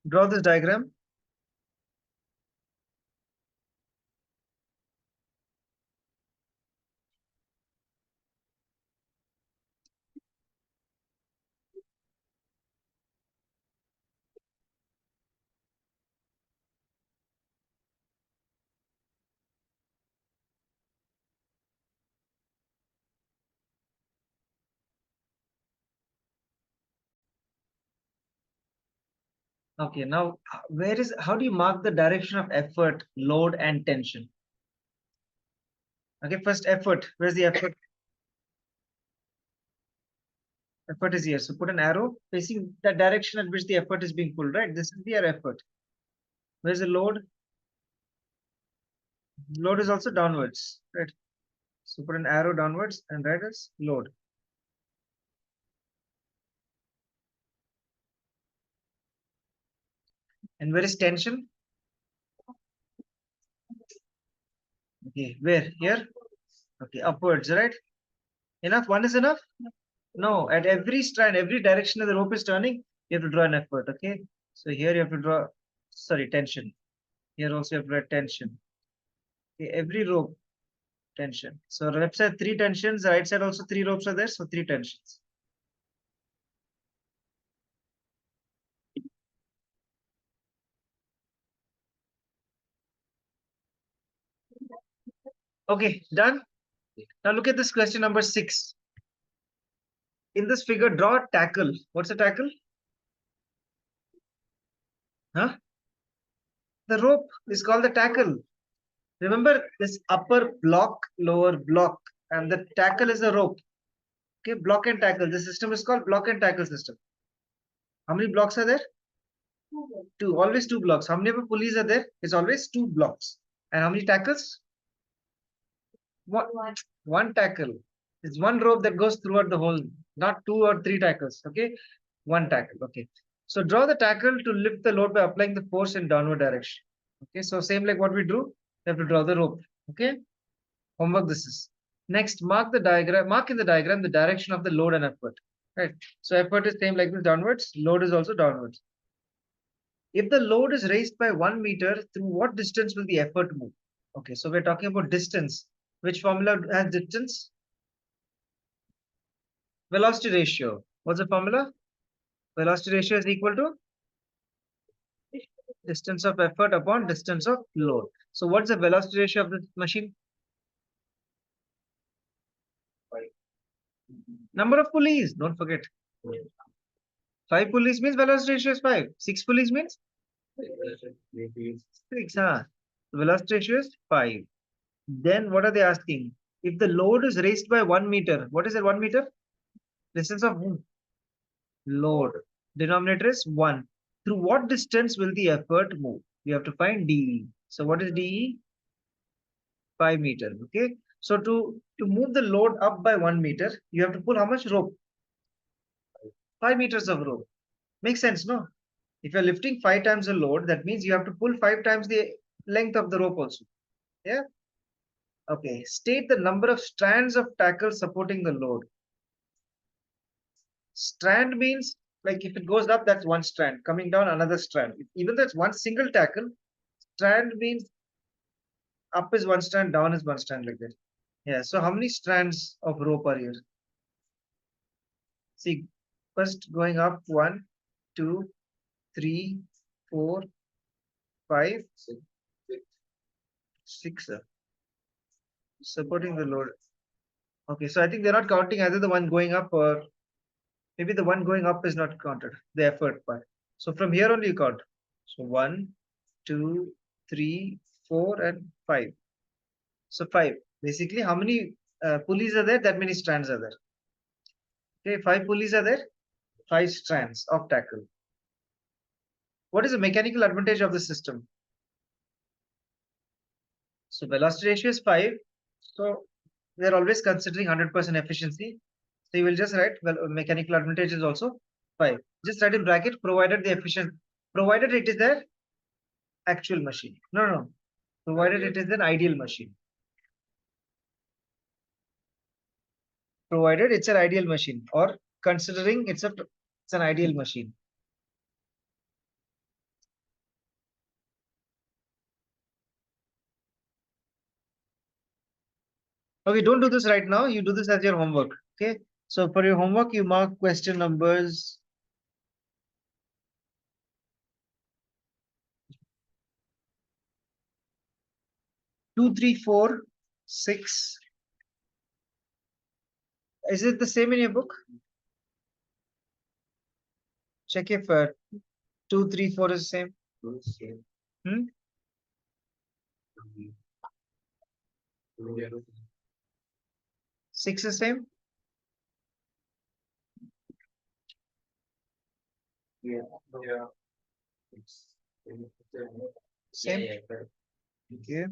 Draw this diagram. Okay, now how do you mark the direction of effort, load, and tension? Okay, first effort. Where's the effort? Effort is here. So put an arrow facing the direction at which the effort is being pulled, right? This is the effort. Where's the load? Load is also downwards, right? So put an arrow downwards and write as load. And where is tension? Okay, where? Here? Okay, upwards, right? Enough? One is enough? No, at every strand, every direction that the rope is turning, you have to draw an effort, okay? So here you have to draw, sorry, tension. Here also you have to draw tension. Okay, every rope, tension. So left side, 3 tensions, right side also 3 ropes are there, so 3 tensions. Okay, done. Now look at this question number 6. In this figure, draw a tackle. What's a tackle? Huh? The rope is called the tackle. Remember this upper block, lower block, and the tackle is the rope. Okay, block and tackle. The system is called block and tackle system. How many blocks are there? 2. Always 2 blocks. How many ever pulleys are there? It's always 2 blocks. And how many tackles? One tackle. It's one rope that goes throughout the whole, not 2 or 3 tackles. Okay, one tackle. Okay. So draw the tackle to lift the load by applying the force in downward direction. Okay, so same like what we drew, you have to draw the rope. Okay, homework this is. Next, mark in the diagram the direction of the load and effort. Right. So effort is same like this downwards, load is also downwards. If the load is raised by 1 meter, through what distance will the effort move? Okay, so we're talking about distance. Which formula has distance? Velocity ratio. What's the formula? Velocity ratio is equal to distance of effort upon distance of load. So what's the velocity ratio of this machine? Number of pulleys, don't forget. 5 pulleys means velocity ratio is 5. 6 pulleys means 6. Huh? The velocity ratio is 5. Then what are they asking? If the load is raised by 1 meter, what is that 1 meter? Distance of load. Denominator is 1. Through what distance will the effort move? You have to find DE. So what is DE? 5 meter. Okay. So to move the load up by 1 meter, you have to pull how much rope? 5 meters of rope. Makes sense, no? If you're lifting 5 times the load, that means you have to pull 5 times the length of the rope also. Yeah. Okay. State the number of strands of tackle supporting the load. Strand means like if it goes up, that's one strand. Coming down, another strand. Even though it's one single tackle, strand means up is one strand, down is one strand like that. Yeah. So how many strands of rope are here? See, first going up 1, 2, 3, 4, 5, 6. Supporting the load. Okay, so I think they're not counting either the one going up or maybe the one going up is not counted, the effort part. So from here only you count. So 1, 2, 3, 4, and 5. So 5. Basically, how many pulleys are there? That many strands are there. Okay, 5 pulleys are there, 5 strands of tackle. What is the mechanical advantage of the system? So velocity ratio is 5. So we are always considering 100% efficiency. So you will just write, well, mechanical advantage is also 5. Just write in bracket, provided the efficient, provided it is an actual machine. No, provided it is an ideal machine. Provided it's an ideal machine, or considering it's an ideal machine. Okay, don't do this right now. You do this as your homework. Okay. So for your homework, you mark question numbers 2, 3, 4, 6. Is it the same in your book? Check if 2, 3, 4 is the same. Hmm? 6 is same. Yeah. Same. Yeah, correct. Okay.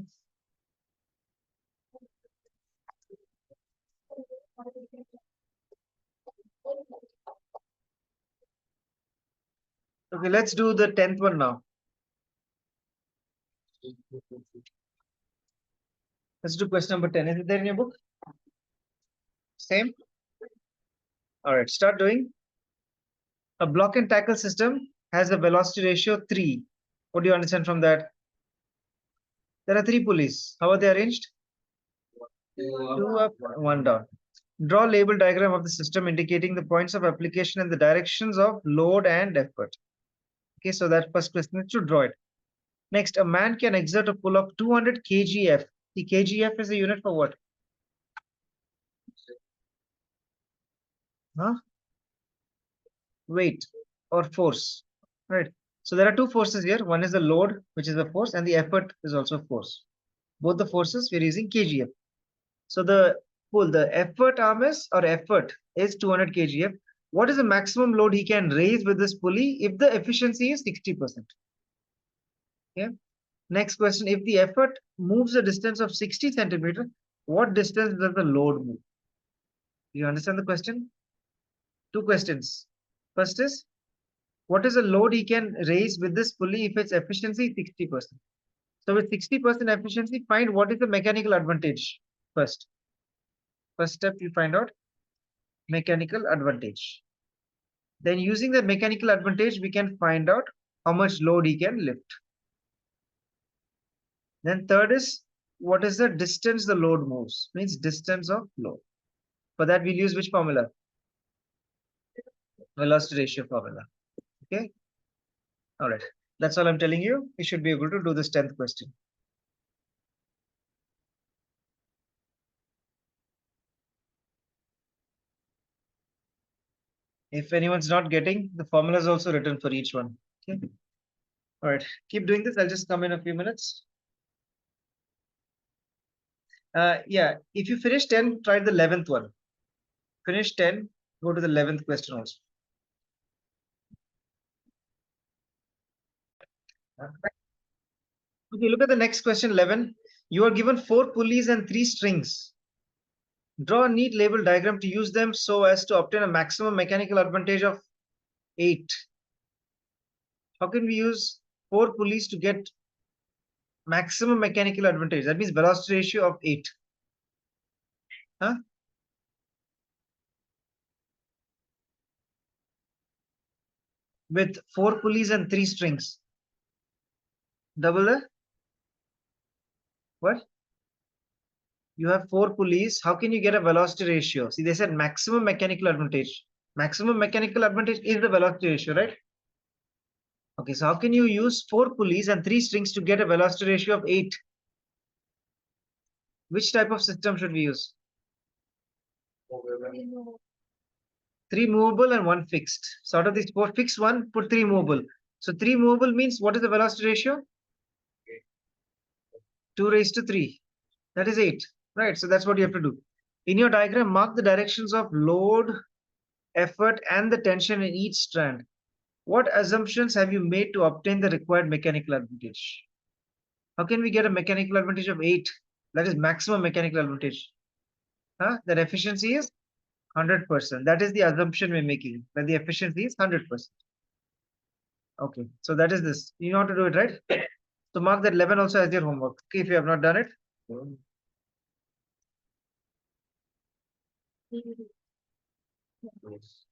Okay, let's do the 10th one now. Let's do question number 10. Is it there in your book? Same. All right, start doing. A block and tackle system has a velocity ratio 3. What do you understand from that? There are 3 pulleys. How are they arranged? 2 up, 1 down. Draw label diagram of the system indicating the points of application and the directions of load and effort. Okay, so that first question is to draw it. Next, a man can exert a pull of 200 kgf. The kgf is a unit for what? Huh? Weight or force, right? So there are 2 forces here. One is the load, which is the force, and the effort is also force. Both the forces we're using kgf. So the pull, the effort arm is or effort is 200 kgf. What is the maximum load he can raise with this pulley if the efficiency is 60%? Okay. Next question: if the effort moves a distance of 60 centimeter, what distance does the load move? Do you understand the question? 2 questions. First is, what is the load he can raise with this pulley if its efficiency is 60%? So with 60% efficiency, find what is the mechanical advantage first. First step, you find out mechanical advantage. Then using the mechanical advantage, we can find out how much load he can lift. Then third is, what is the distance the load moves? Means distance of load. For that, we'll use which formula? Velocity ratio formula. Okay. All right. That's all I'm telling you. You should be able to do this 10th question. If anyone's not getting, the formula is also written for each one. Okay. All right. Keep doing this. I'll just come in a few minutes. Yeah. If you finish 10, try the 11th one. Finish 10, go to the 11th question also. Okay, look at the next question, 11. You are given 4 pulleys and 3 strings. Draw a neat label diagram to use them so as to obtain a maximum mechanical advantage of 8. How can we use 4 pulleys to get maximum mechanical advantage? That means velocity ratio of 8. Huh? with 4 pulleys and 3 strings. Double the what? You have 4 pulleys. How can you get a velocity ratio? See, they said maximum mechanical advantage. Maximum mechanical advantage is the velocity ratio, right? Okay, so how can you use 4 pulleys and 3 strings to get a velocity ratio of 8? Which type of system should we use? 3 movable and 1 fixed. So out of these 4 fixed, 1 put 3 movable. So 3 movable means what is the velocity ratio? 2 raised to 3. That is 8. Right. So that's what you have to do. In your diagram, mark the directions of load, effort, and the tension in each strand. What assumptions have you made to obtain the required mechanical advantage? How can we get a mechanical advantage of 8? That is maximum mechanical advantage. That efficiency is 100%. That is the assumption we're making, that the efficiency is 100%. Okay, so that is this. You know how to do it, right? So mark that 11 also as your homework. Okay, if you have not done it. Yes.